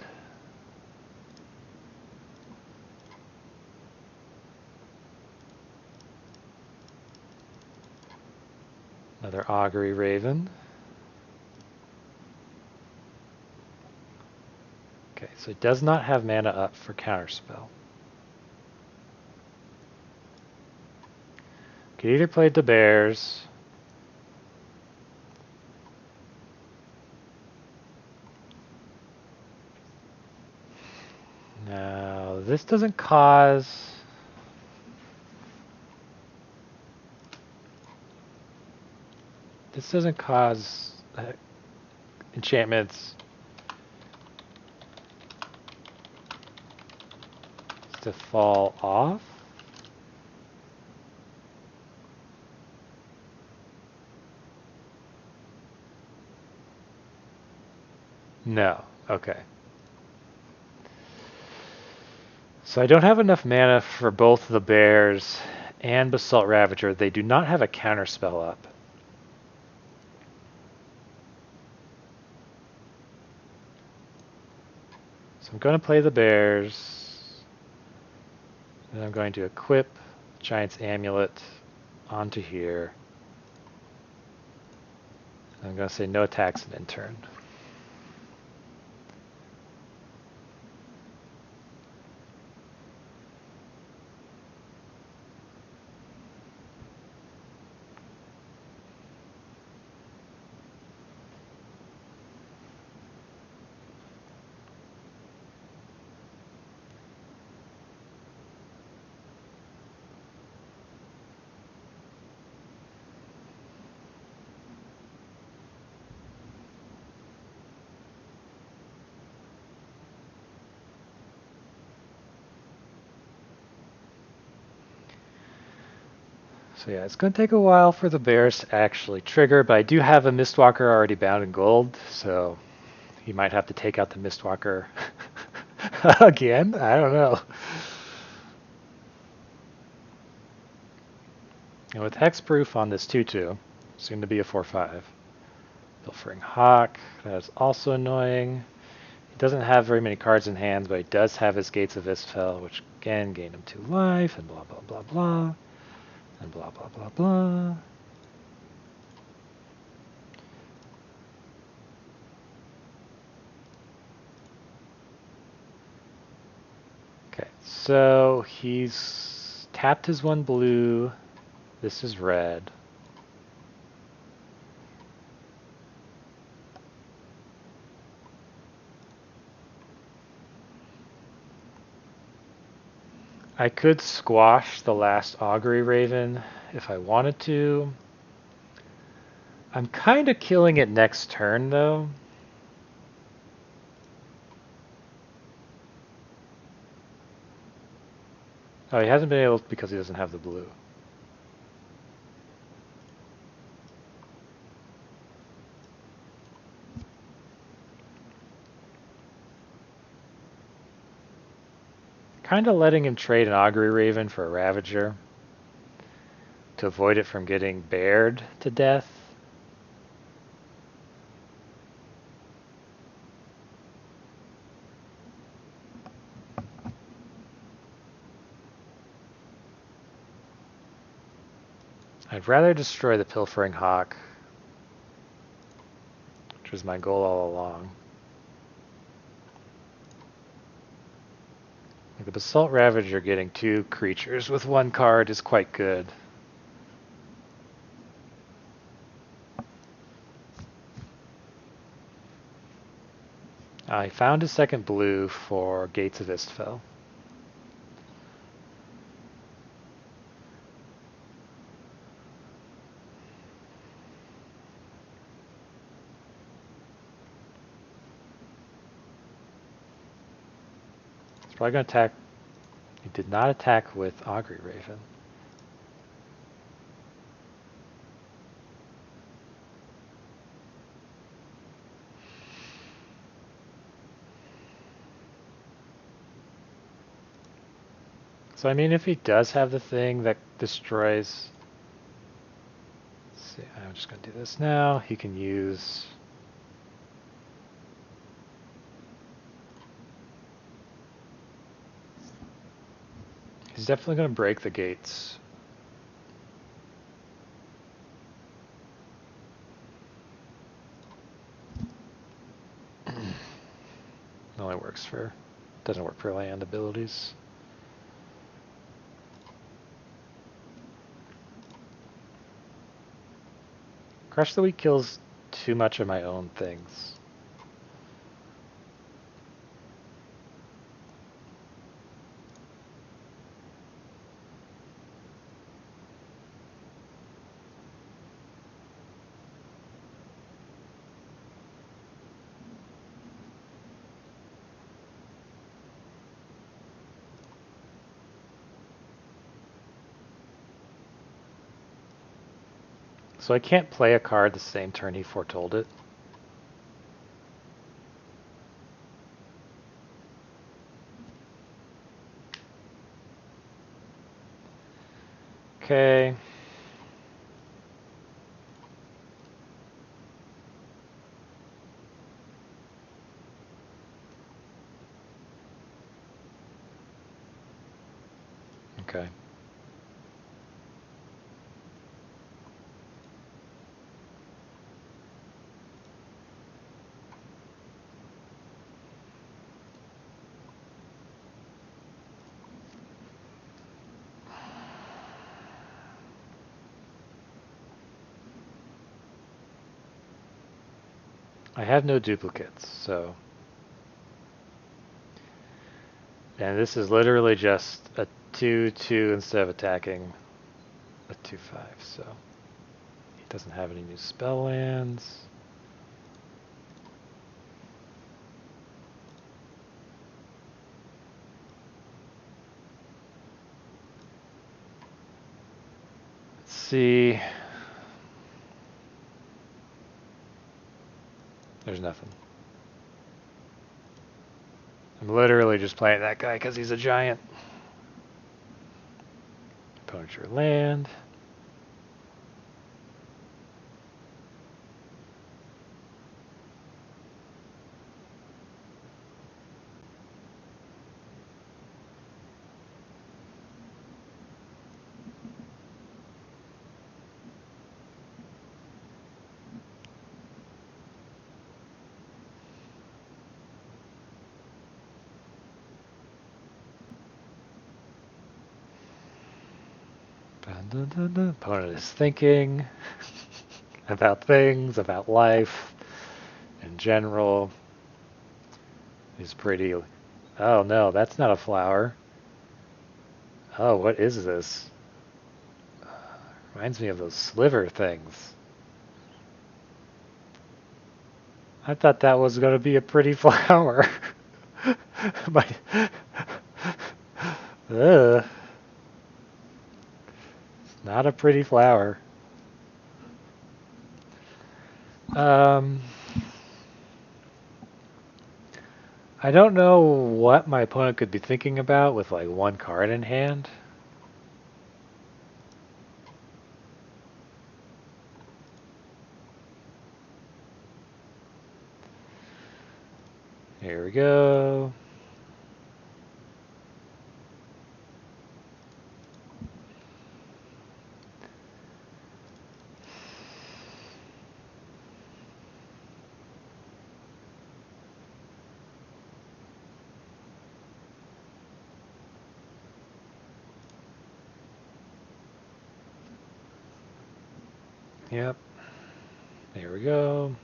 Another Augury Raven. Okay, so it does not have mana up for Counterspell. Could either play the bears. No, this doesn't cause... This doesn't cause enchantments to fall off. No, okay. So I don't have enough mana for both the bears and Basalt Ravager. They do not have a counterspell up. So I'm going to play the bears. Then I'm going to equip Giant's Amulet onto here. I'm going to say no attacks and end turn. So yeah, it's going to take a while for the bears to actually trigger, but I do have a Mistwalker already bound in gold, so he might have to take out the Mistwalker again? I don't know. And with hexproof on this 2/2, soon to be a 4/5. Pilfering Hawk, that is also annoying. He doesn't have very many cards in hand, but he does have his Gates of Istfell, which again gain him 2 life, and blah blah blah blah, and blah blah blah blah. Okay, so he's tapped his 1 blue. This is red. I could squash the last Augury Raven if I wanted to. I'm kind of killing it next turn, though. Oh, he hasn't been able to because he doesn't have the blue. Kind of letting him trade an Augury Raven for a Ravager to avoid it from getting bared to death. I'd rather destroy the Pilfering Hawk, which was my goal all along. The Basalt Ravager getting 2 creatures with 1 card is quite good. I found a second blue for Gates of Istfell. He's probably going to attack. He did not attack with Augury Raven. So I mean, if he does have the thing that destroys... Let's see, I'm just going to do this now. He can use... He's definitely going to break the gates. It only works for... Doesn't work for land abilities. Crush the Weak kills too much of my own things. So I can't play a card the same turn he foretold it. Okay. Okay. I have no duplicates, so... And this is literally just a 2/2 instead of attacking a 2/5, so... He doesn't have any new spell lands. Let's see... There's nothing. I'm literally just playing that guy because he's a giant. Opponent your land. Dun, dun, dun, dun. Opponent is thinking about things, about life in general. He's pretty. Oh no, that's not a flower. Oh, what is this? Reminds me of those sliver things. I thought that was going to be a pretty flower. My, ugh, not a pretty flower. Um, I don't know what my opponent could be thinking about with like one card in hand. Here we go. Yep. Here we go.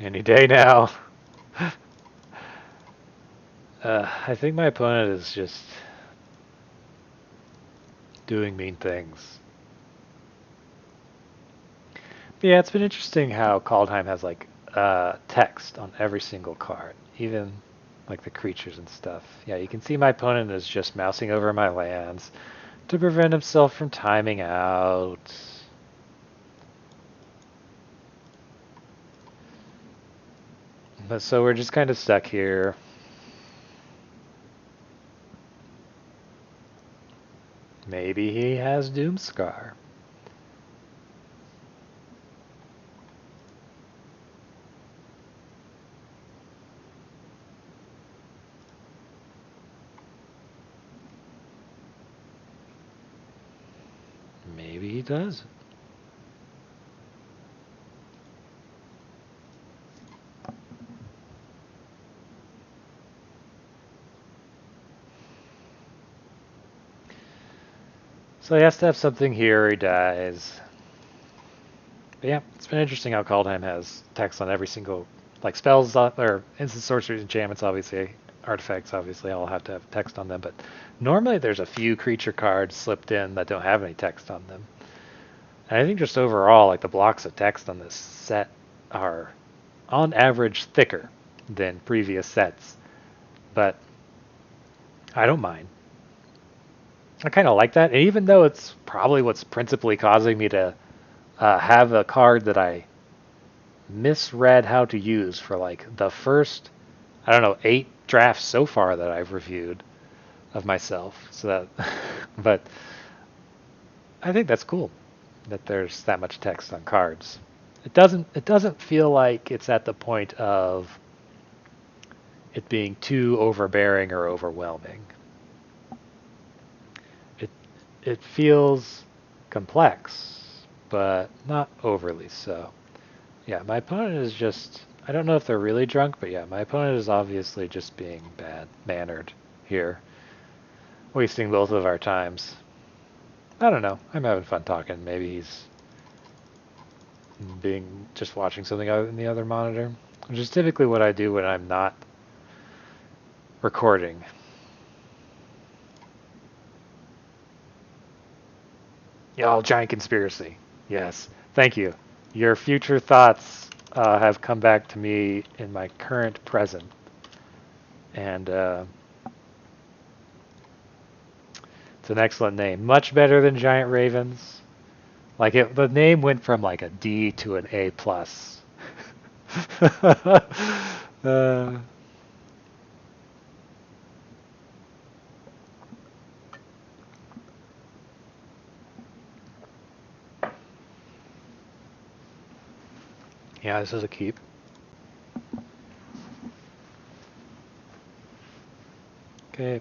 Any day now. I think my opponent is just doing mean things. But yeah, it's been interesting how Kaldheim has like text on every single card, even like the creatures and stuff. Yeah, you can see my opponent is just mousing over my lands to prevent himself from timing out. But so we're just kind of stuck here. Maybe he has Doomscar. Maybe he does. So he has to have something here or he dies. But yeah, it's been interesting how Kaldheim has text on every single, like spells or instant sorceries, enchantments, obviously, artifacts, obviously, all have to have text on them. But normally there's a few creature cards slipped in that don't have any text on them. And I think just overall, like the blocks of text on this set are, on average, thicker than previous sets. But I don't mind. I kind of like that, and even though it's probably what's principally causing me to have a card that I misread how to use for like the first, I don't know, 8 drafts so far that I've reviewed of myself. So that, but I think that's cool that there's that much text on cards. It doesn't feel like it's at the point of it being too overbearing or overwhelming. It it feels complex, but not overly so. Yeah, my opponent is just, I don't know if they're really drunk, but yeah, my opponent is obviously just being bad-mannered here, wasting both of our times. I don't know. I'm having fun talking. Maybe he's being just watching something out in the other monitor, which is typically what I do when I'm not recording. Y'all, giant conspiracy. Yes. Thank you. Your future thoughts have come back to me in my current present. And it's an excellent name. Much better than Giant Ravens. Like the name went from like a D to an A plus. uh, yeah, this is a keep. Okay.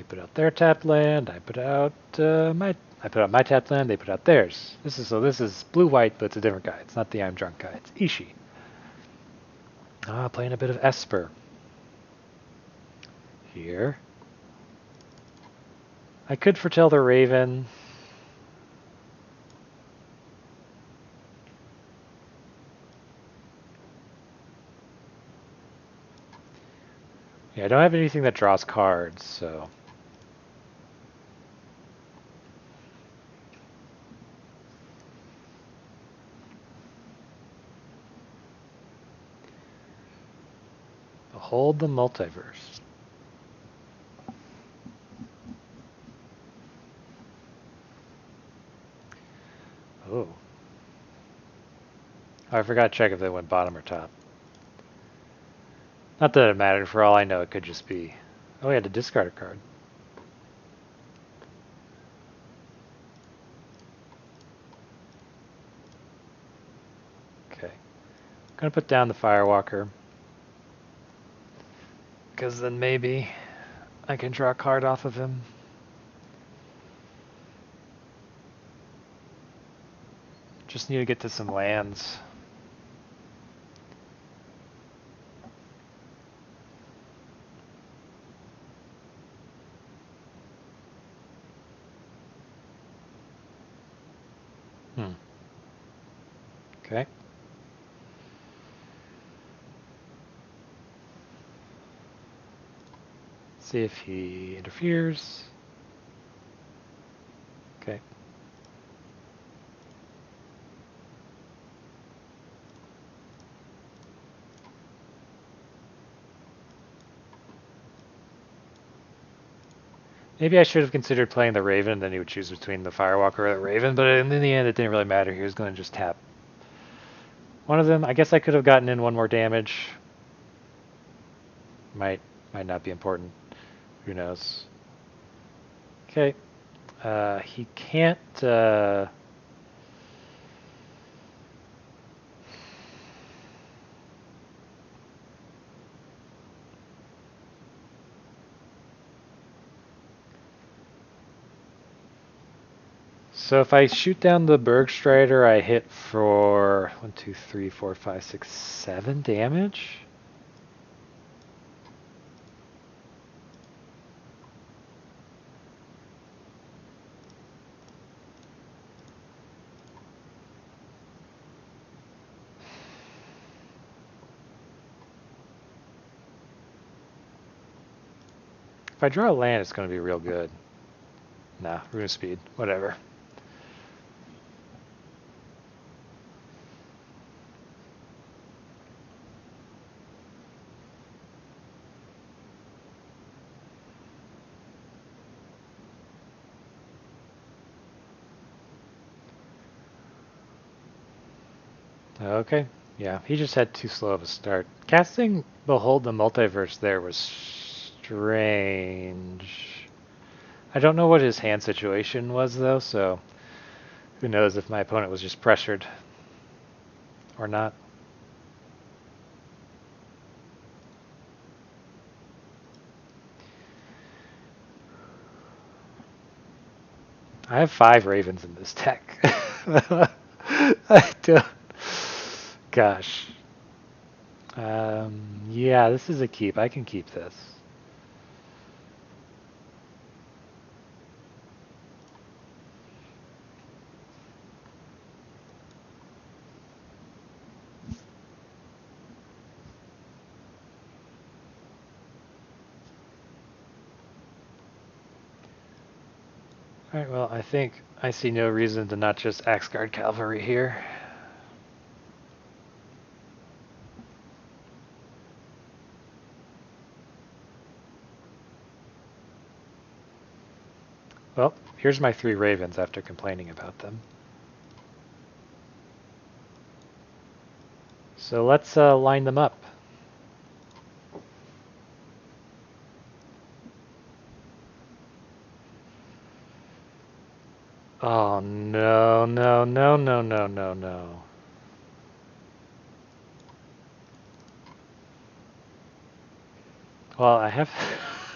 They put out their tapped land. I put out my tapped land. They put out theirs. This is blue-white, but it's a different guy. It's not the I'm drunk guy. It's Ishii. Playing a bit of Esper. Here. I could foretell the Raven. Yeah, I don't have anything that draws cards, so... Behold the multiverse. Oh. I forgot to check if they went bottom or top. Not that it mattered. For all I know, it could just be... Oh, we had to discard a card. Okay. I'm going to put down the Firewalker. Because then maybe I can draw a card off of him. Just need to get to some lands. Okay. See if he interferes. Okay. Maybe I should have considered playing the Raven, then he would choose between the Firewalker or the Raven, but in the end it didn't really matter. He was going to just tap one of them. I guess I could have gotten in one more damage. Might not be important. Who knows? Okay. He can't... So if I shoot down the Bergstrider, I hit for 1, 2, 3, 4, 5, 6, 7 damage? If I draw a land, it's going to be real good. Nah, Rune Speed, whatever. Okay, yeah, he just had too slow of a start. Casting Behold the Multiverse there was strange. I don't know what his hand situation was, though, so who knows if my opponent was just pressured or not. I have 5 Ravens in this deck. I don't... Gosh. Yeah, this is a keep. I can keep this. Alright, well, I think I see no reason to not just Axguard Cavalry here. Well, here's my 3 Ravens after complaining about them. So let's line them up. Oh, no, no, no, no, no, no, no. Well, I have...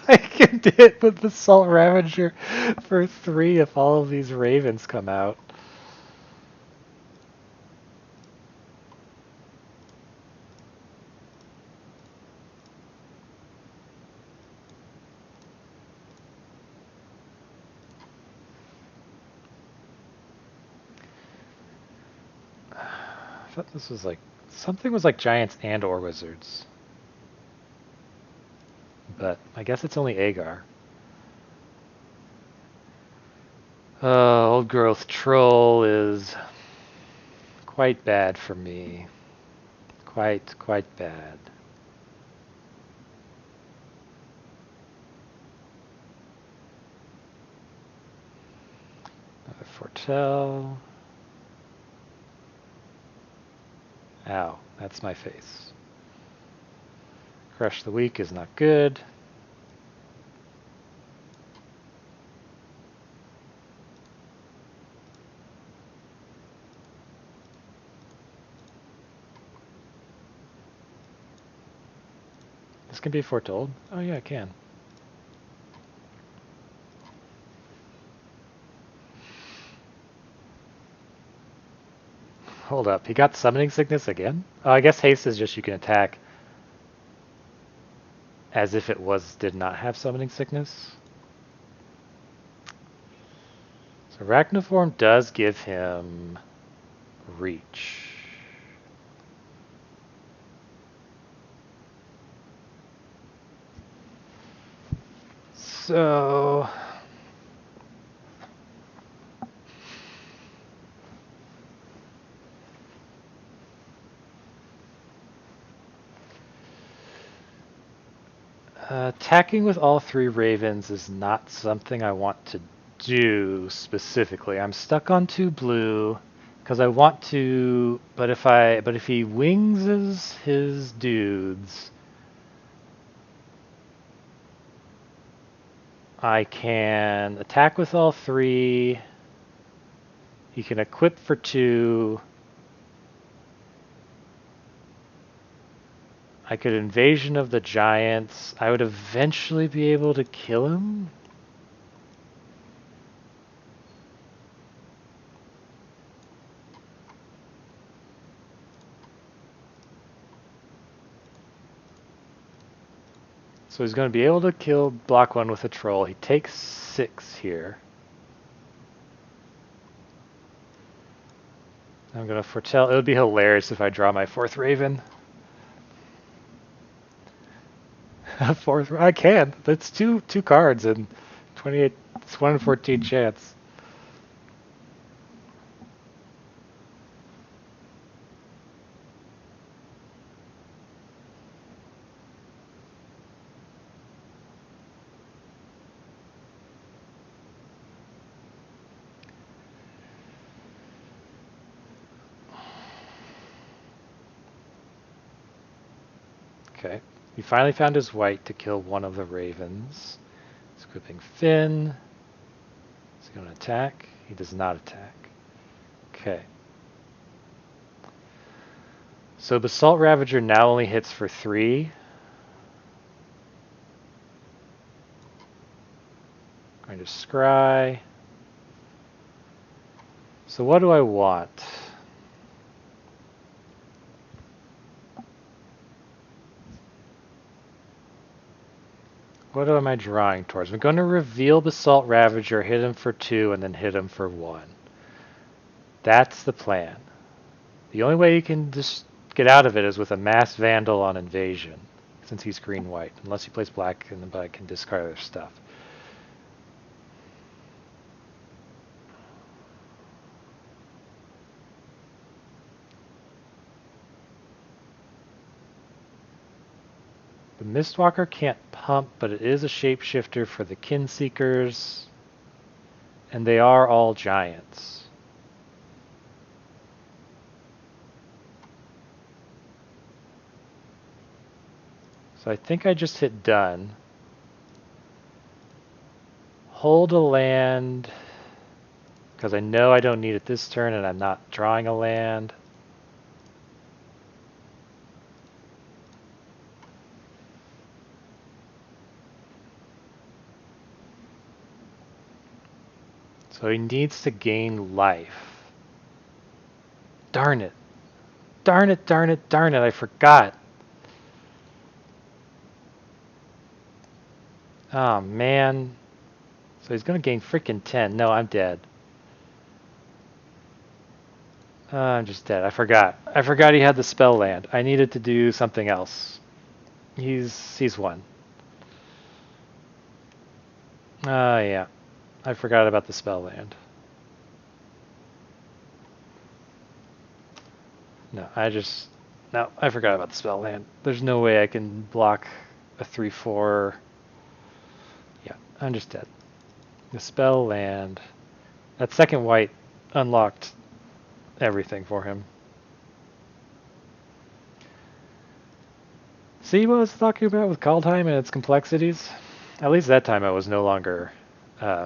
I can hit with the Salt Ravager for 3 if all of these ravens come out. I thought this was like, something was like giants and or wizards. But I guess it's only Agar. Old growth troll is quite bad for me. Quite bad. Another foretell. Ow, that's my face. Crush the weak is not good. This can be foretold. Oh yeah, it can. Hold up, he got summoning sickness again? Oh, I guess haste is just you can attack as if it did not have summoning sickness. So Arachnoform does give him reach. So attacking with all 3 ravens is not something I want to do specifically. I'm stuck on 2 blue because I want to, but if he wings his dudes, I can attack with all 3. He can equip for 2. I could invasion of the giants. I would eventually be able to kill him. So he's going to be able to kill block 1 with a troll. He takes 6 here. I'm going to foretell. It would be hilarious if I draw my 4th raven. 4th, I can. That's two cards and 28. It's 1 in 14 chance. Okay. He finally found his white to kill one of the ravens. He's equipping Finn. He's going to attack. He does not attack. Okay. So Basalt Ravager now only hits for 3. Going to scry. So what do I want? What am I drawing towards? I'm going to reveal Basalt Ravager, hit him for 2, and then hit him for 1. That's the plan. The only way you can just get out of it is with a Mass Vandal on Invasion, since he's green-white. Unless he plays black, and then I can discard their stuff. The Mistwalker can't pump, but it is a shapeshifter for the Kinseekers, and they are all giants. So I think I just hit done. Hold a land, because I know I don't need it this turn, and I'm not drawing a land. So he needs to gain life. Darn it. Darn it, darn it, darn it, I forgot. Oh, man. So he's going to gain freaking 10. No, I'm dead. I'm just dead. I forgot. I forgot he had the spell land. I needed to do something else. He's one. Yeah. I forgot about the spell land. No, I forgot about the spell land. There's no way I can block a 3/4. Yeah, I'm just dead. The spell land. That second white unlocked everything for him. See what I was talking about with Kaldheim and its complexities? At least that time I was no longer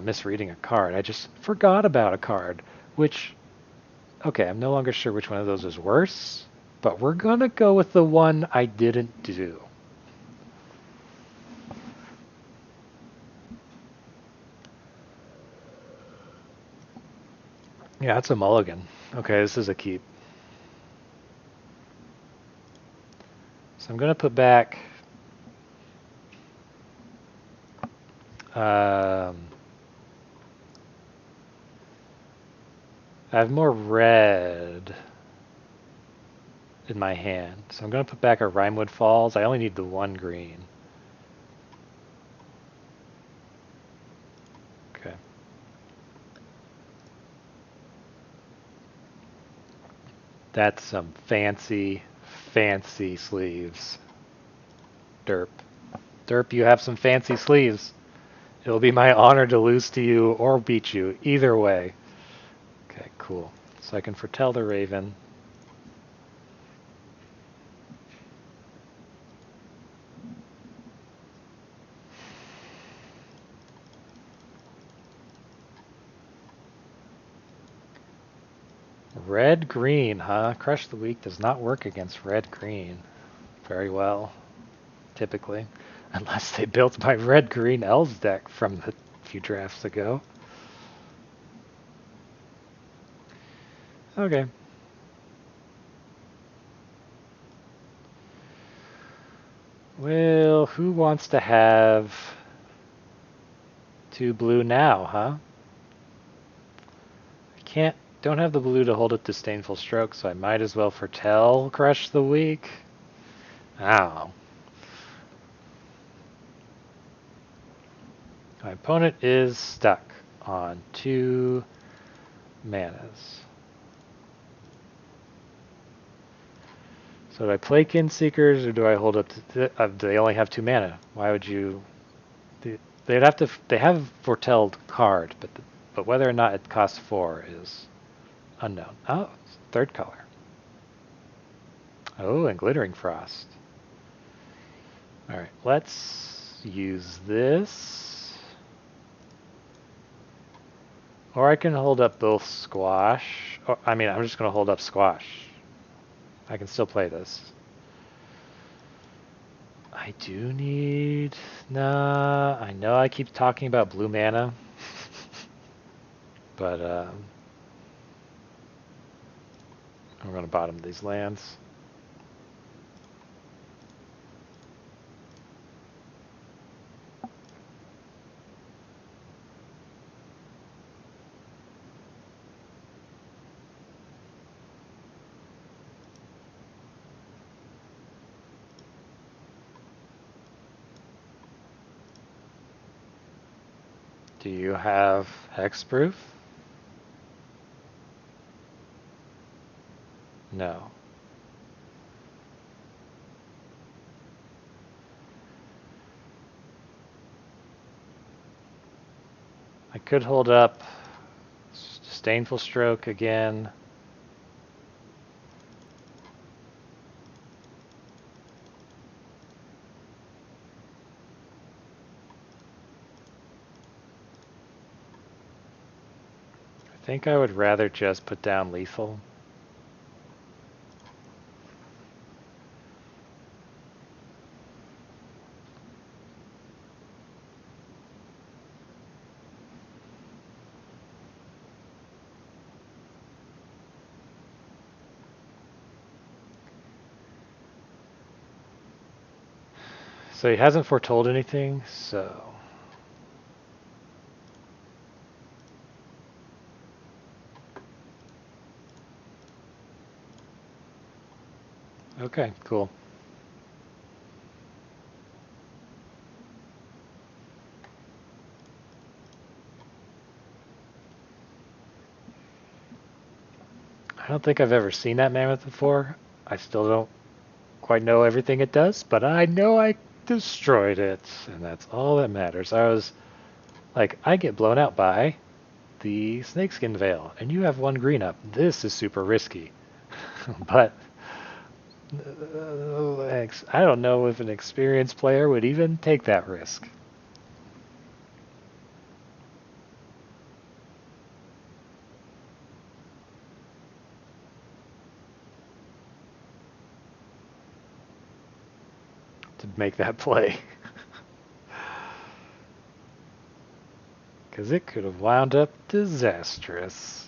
misreading a card. I just forgot about a card, which, okay, I'm no longer sure which one of those is worse, but we're gonna go with the one I didn't do. Yeah, that's a mulligan. Okay, this is a keep. So I'm gonna put back I have more red in my hand, so I'm going to put back a Rimewood Falls. I only need the one green. Okay. That's some fancy, fancy sleeves. Derp. Derp, you have some fancy sleeves. It'll be my honor to lose to you or beat you, either way. Okay, cool. So I can foretell the Raven. Red-green, huh? Crush the Weak does not work against red-green very well, typically. Unless they built my red-green Elves deck from a few drafts ago. Okay. Well, who wants to have 2 blue now, huh? Don't have the blue to hold up Disdainful Stroke, so I might as well foretell Crush the Weak. I don't know. My opponent is stuck on 2 manas. So do I play Kinseekers or do I hold up to do they only have 2 mana? Why would you they have foretelled card, but whether or not it costs 4 is unknown. Oh, third color. Oh, and Glittering Frost. Alright, let's use this. Or I can hold up both Squash. Or, I mean, I'm just going to hold up Squash. I can still play this. I do need... Nah, I know I keep talking about blue mana. But, I'm going to bottom these lands. Do you have Hexproof? No. I could hold up Disdainful Stroke again. I think I would rather just put down Lethal. So he hasn't foretold anything, so... Okay, cool. I don't think I've ever seen that mammoth before. I still don't quite know everything it does, but I know I destroyed it, and that's all that matters. I was like, I get blown out by the snakeskin veil, and you have one green up. This is super risky. But I don't know if an experienced player would even take that risk. To make that play. Because it could have wound up disastrous.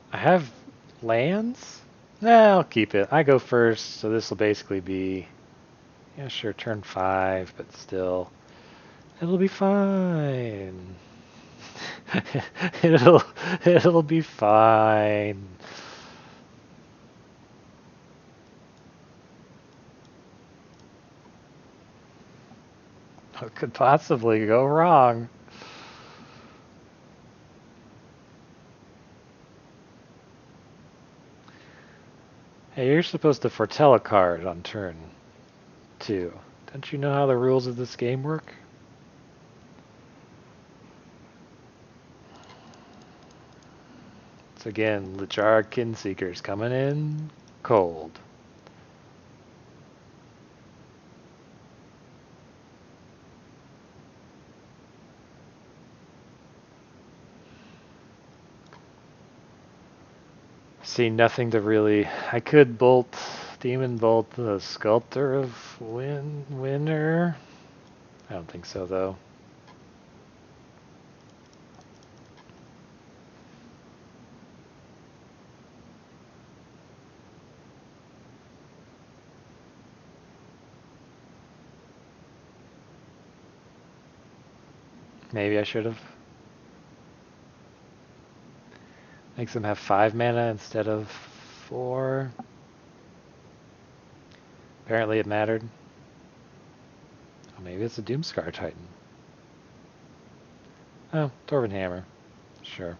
I have lands? Nah, I'll keep it. I go first, so this will basically be, yeah, sure, turn 5, but still, it'll be fine. it'll, it'll be fine. What could possibly go wrong? Hey, you're supposed to foretell a card on turn 2. Don't you know how the rules of this game work? So again, Lichar Kinseeker's coming in cold. See nothing to really... I could bolt, Demon Bolt the Sculptor of Winter. I don't think so, though. Maybe I should have. Makes them have 5 mana instead of 4. Apparently it mattered. Oh, maybe it's a Doomscar Titan. Oh, Dwarven Hammer. Sure.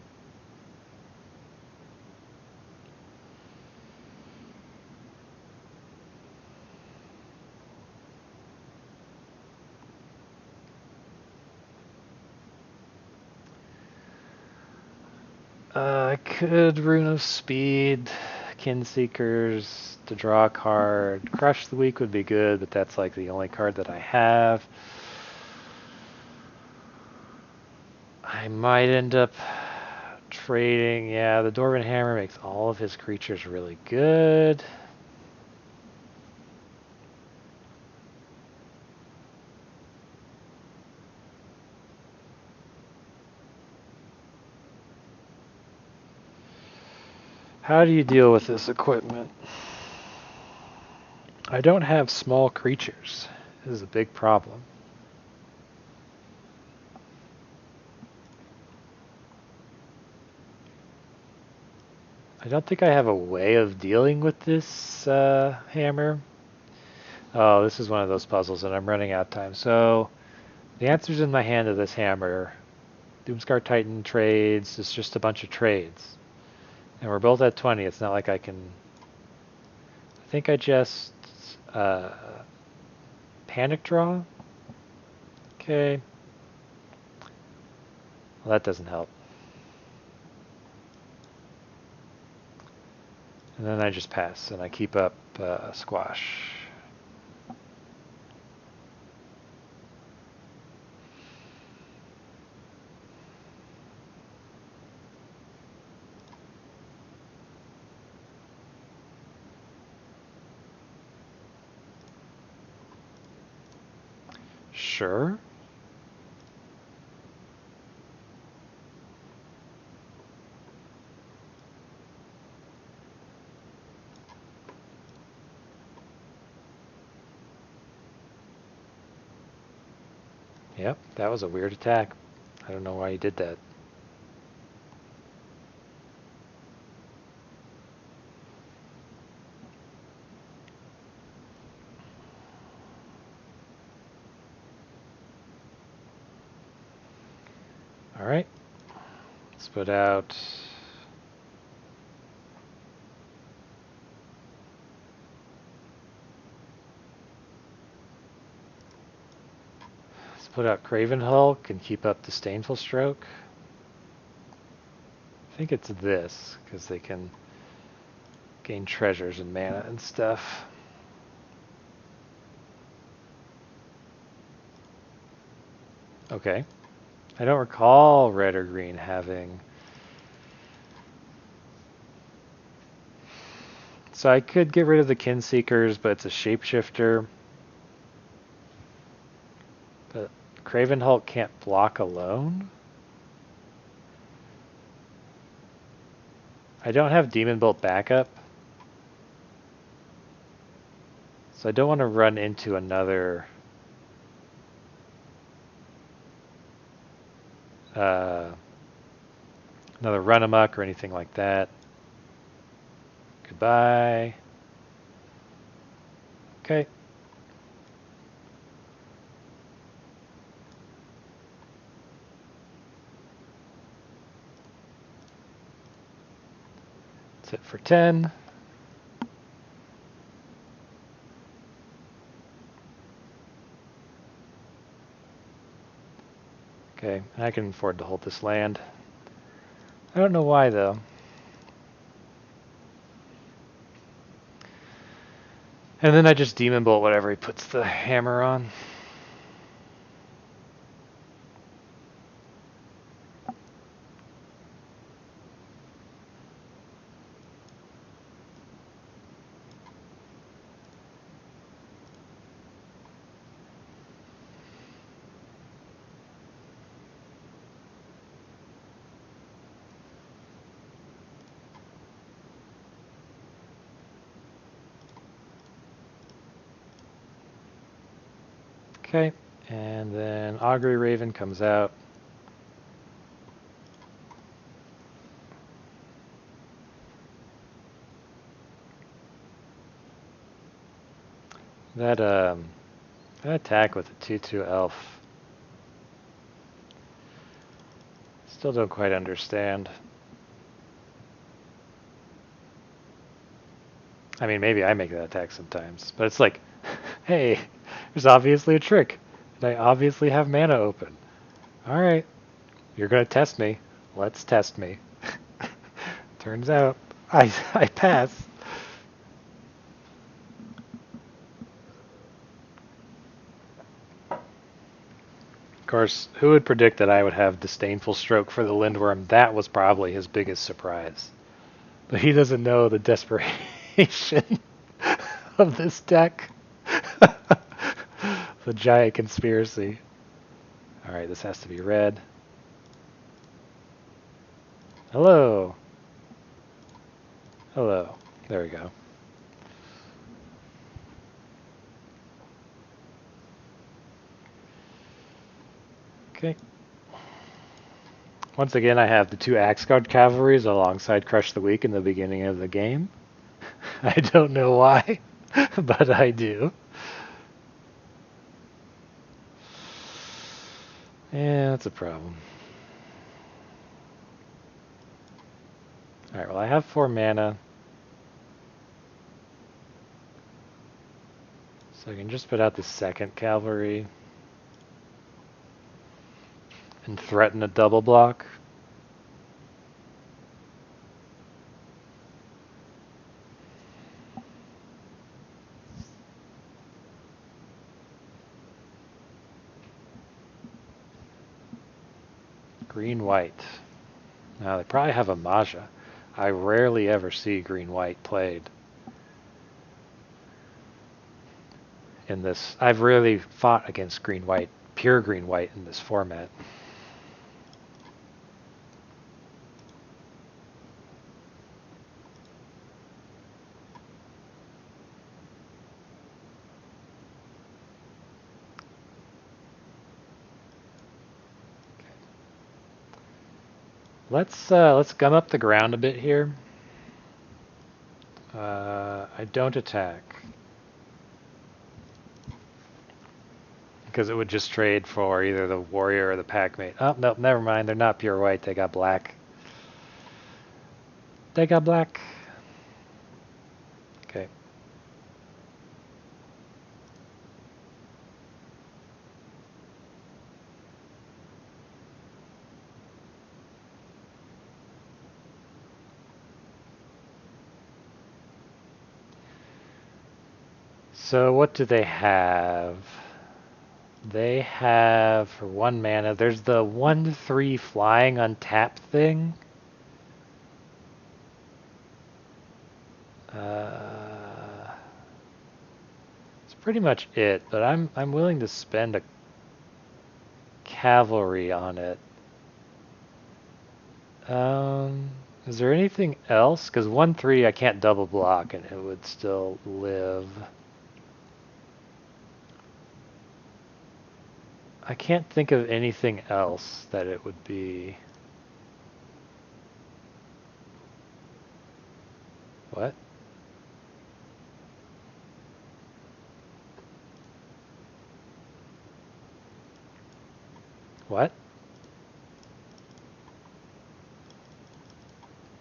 I could Rune of Speed, Kinseekers to draw a card. Crush the Weak would be good, but that's like the only card that I have. I might end up trading. Yeah, the Dwarven Hammer makes all of his creatures really good. How do you deal with this equipment? I don't have small creatures. This is a big problem. I don't think I have a way of dealing with this hammer. Oh, this is one of those puzzles, and I'm running out of time. So, the answer's in my hand to this hammer. Doomscar Titan trades. It's just a bunch of trades. And we're both at 20. It's not like I can... I think I just... panic draw? Okay. Well, that doesn't help. And then I just pass, and I keep up squash. Sure. Yep, that was a weird attack. I don't know why he did that. Alright. Let's put out... Let's put out Craven Hulk and keep up Disdainful Stroke. I think it's this, because they can gain treasures and mana and stuff. Okay. I don't recall red or green having... So I could get rid of the Kinseekers, but it's a shapeshifter. But Craven Hulk can't block alone? I don't have Demon Bolt backup. So I don't want to run into another... another run amok or anything like that. Goodbye. Okay. That's it for 10. Okay, I can afford to hold this land. I don't know why though. And then I just Demon Bolt whatever he puts the hammer on. Okay, and then Augury Raven comes out. That attack with the 2/2 elf. Still don't quite understand. I mean, maybe I make that attack sometimes, but it's like, hey, there's obviously a trick, and I obviously have mana open. All right, you're gonna test me. Let's test me. Turns out, I pass. Of course, who would predict that I would have Disdainful Stroke for the Lindworm? That was probably his biggest surprise. But he doesn't know the desperation of this deck. The giant conspiracy. Alright, this has to be red. Hello. Hello. There we go. Okay. Once again, I have the 2 Axguard Cavalries alongside Crush the Weak in the beginning of the game. I don't know why, but I do. Yeah, that's a problem. Alright, well I have 4 mana. So I can just put out the 2nd Cavalry. And threaten a double block. Green-white. Now they probably have a Maja. I rarely ever see green-white played. In this, I've rarely fought against green-white pure green-white in this format. Let's gum up the ground a bit here. I don't attack because it would just trade for either the warrior or the packmate. Oh no, never mind. They're not pure white. They got black. They got black. Okay. So what do they have? They have, for 1 mana, there's the 1/3 flying untap thing. It's pretty much it, but I'm willing to spend a cavalry on it. Is there anything else? Because 1/3 I can't double block and it would still live. I can't think of anything else that it would be. What? What?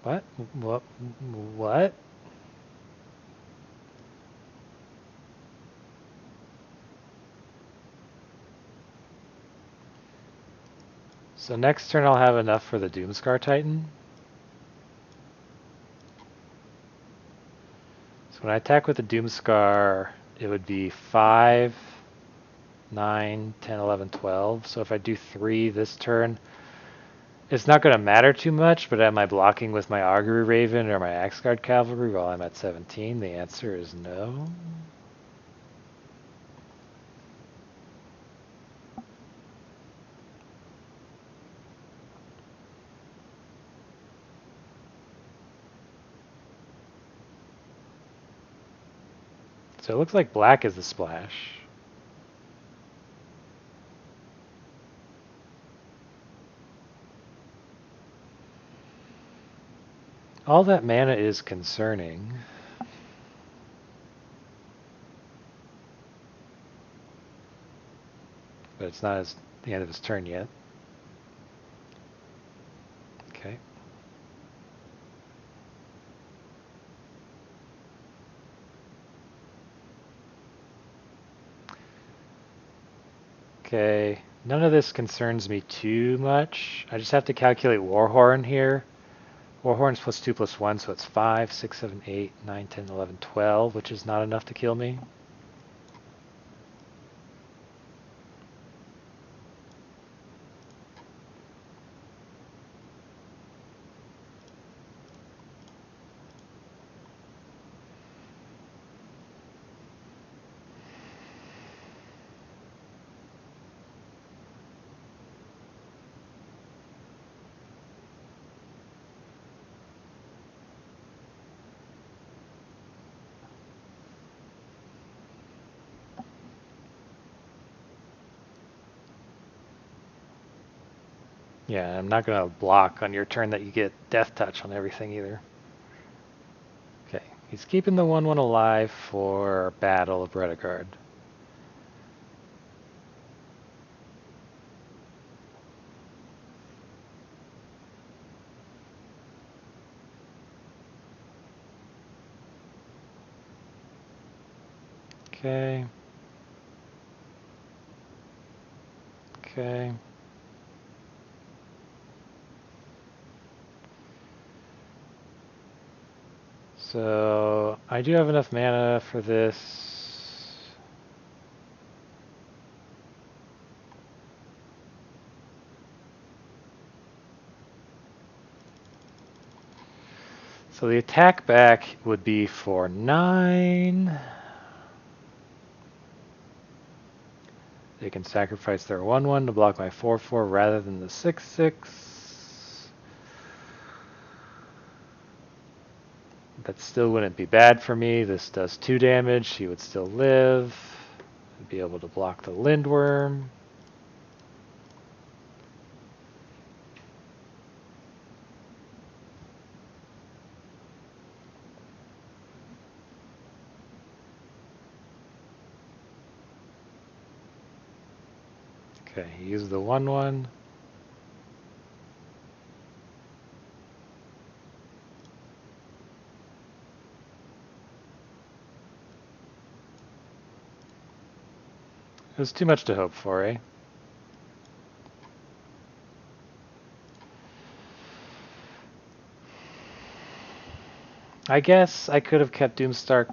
What? What? What? So next turn I'll have enough for the Doomscar Titan. So when I attack with the Doomscar, it would be 5, 9, 10, 11, 12. So if I do 3 this turn, it's not going to matter too much, but am I blocking with my Augury Raven or my Axguard Cavalry while I'm at 17? The answer is no. So it looks like black is the splash. All that mana is concerning. But it's not the end of his turn yet. Okay. Okay, none of this concerns me too much. I just have to calculate Warhorn here. Warhorn's +2/+1, so it's 5, 6, 7, 8, 9, 10, 11, 12, which is not enough to kill me. Yeah, I'm not going to block on your turn that you get Death Touch on everything either. Okay, he's keeping the 1/1 alive for Battle of Redegard. Okay. Okay. So I do have enough mana for this. So the attack back would be for 9. They can sacrifice their 1/1 to block my 4/4 rather than the 6/6. That still wouldn't be bad for me. This does 2 damage. He would still live. I'd be able to block the Lindworm. Okay, he used the 1/1. It was too much to hope for, eh? I guess I could have kept Doomstar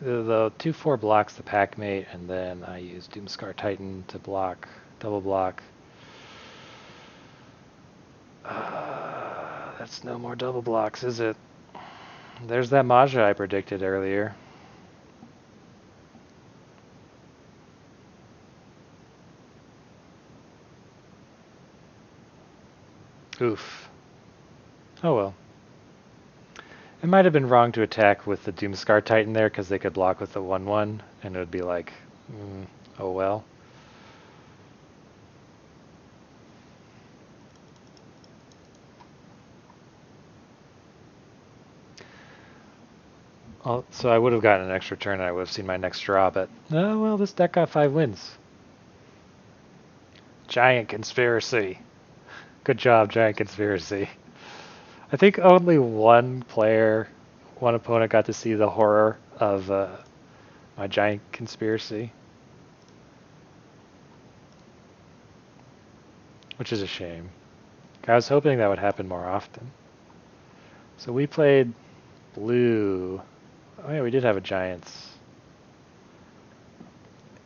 the 2/4 blocks the Packmate, and then I used Doomscar Titan to block, double block. That's no more double blocks, is it? There's that Maja I predicted earlier. Oof. Oh well. It might have been wrong to attack with the Doomscar Titan there because they could block with the 1/1, and it would be like, oh well. So I would have gotten an extra turn and I would have seen my next draw, but oh well, this deck got 5 wins. Giant Conspiracy. Good job, Giant Conspiracy. I think only one opponent got to see the horror of my Giant Conspiracy. Which is a shame. I was hoping that would happen more often. So we played blue. Oh yeah, we did have a Giants.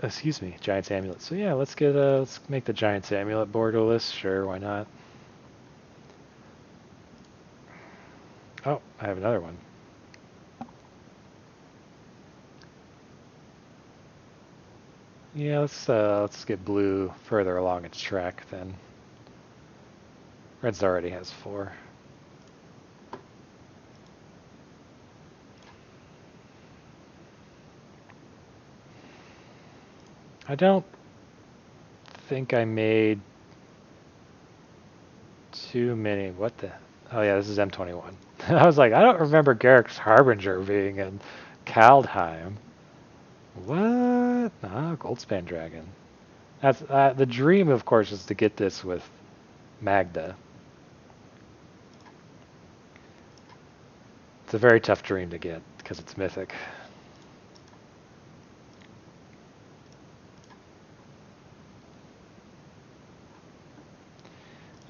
Excuse me, Giants Amulet. So yeah, let's make the Giants Amulet borderless. Sure, why not? Oh, I have another one. Yeah, let's get blue further along its track then. Red's already has 4. I don't think I made too many. What the? Oh yeah, this is M21. I was like, I don't remember Garrick's Harbinger being in Kaldheim. What? Ah, Goldspan Dragon. That's the dream, of course, is to get this with Magda. It's a very tough dream to get because it's mythic.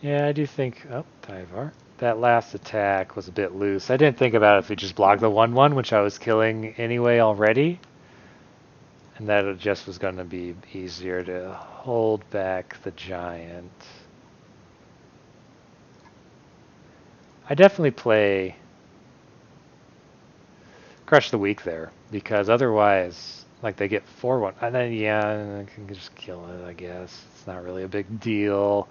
Yeah, I do think. Oh, Tyvar. That last attack was a bit loose. I didn't think about it if we just blocked the 1/1, which I was killing anyway already. And that it just was going to be easier to hold back the giant. I definitely play Crush the Weak there, because otherwise, like, they get 4/1. And then, yeah, I can just kill it, I guess. It's not really a big deal.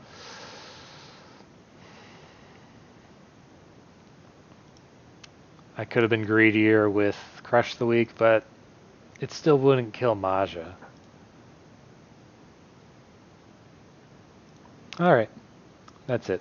I could have been greedier with Crush the Weak, but it still wouldn't kill Maja. Alright, that's it.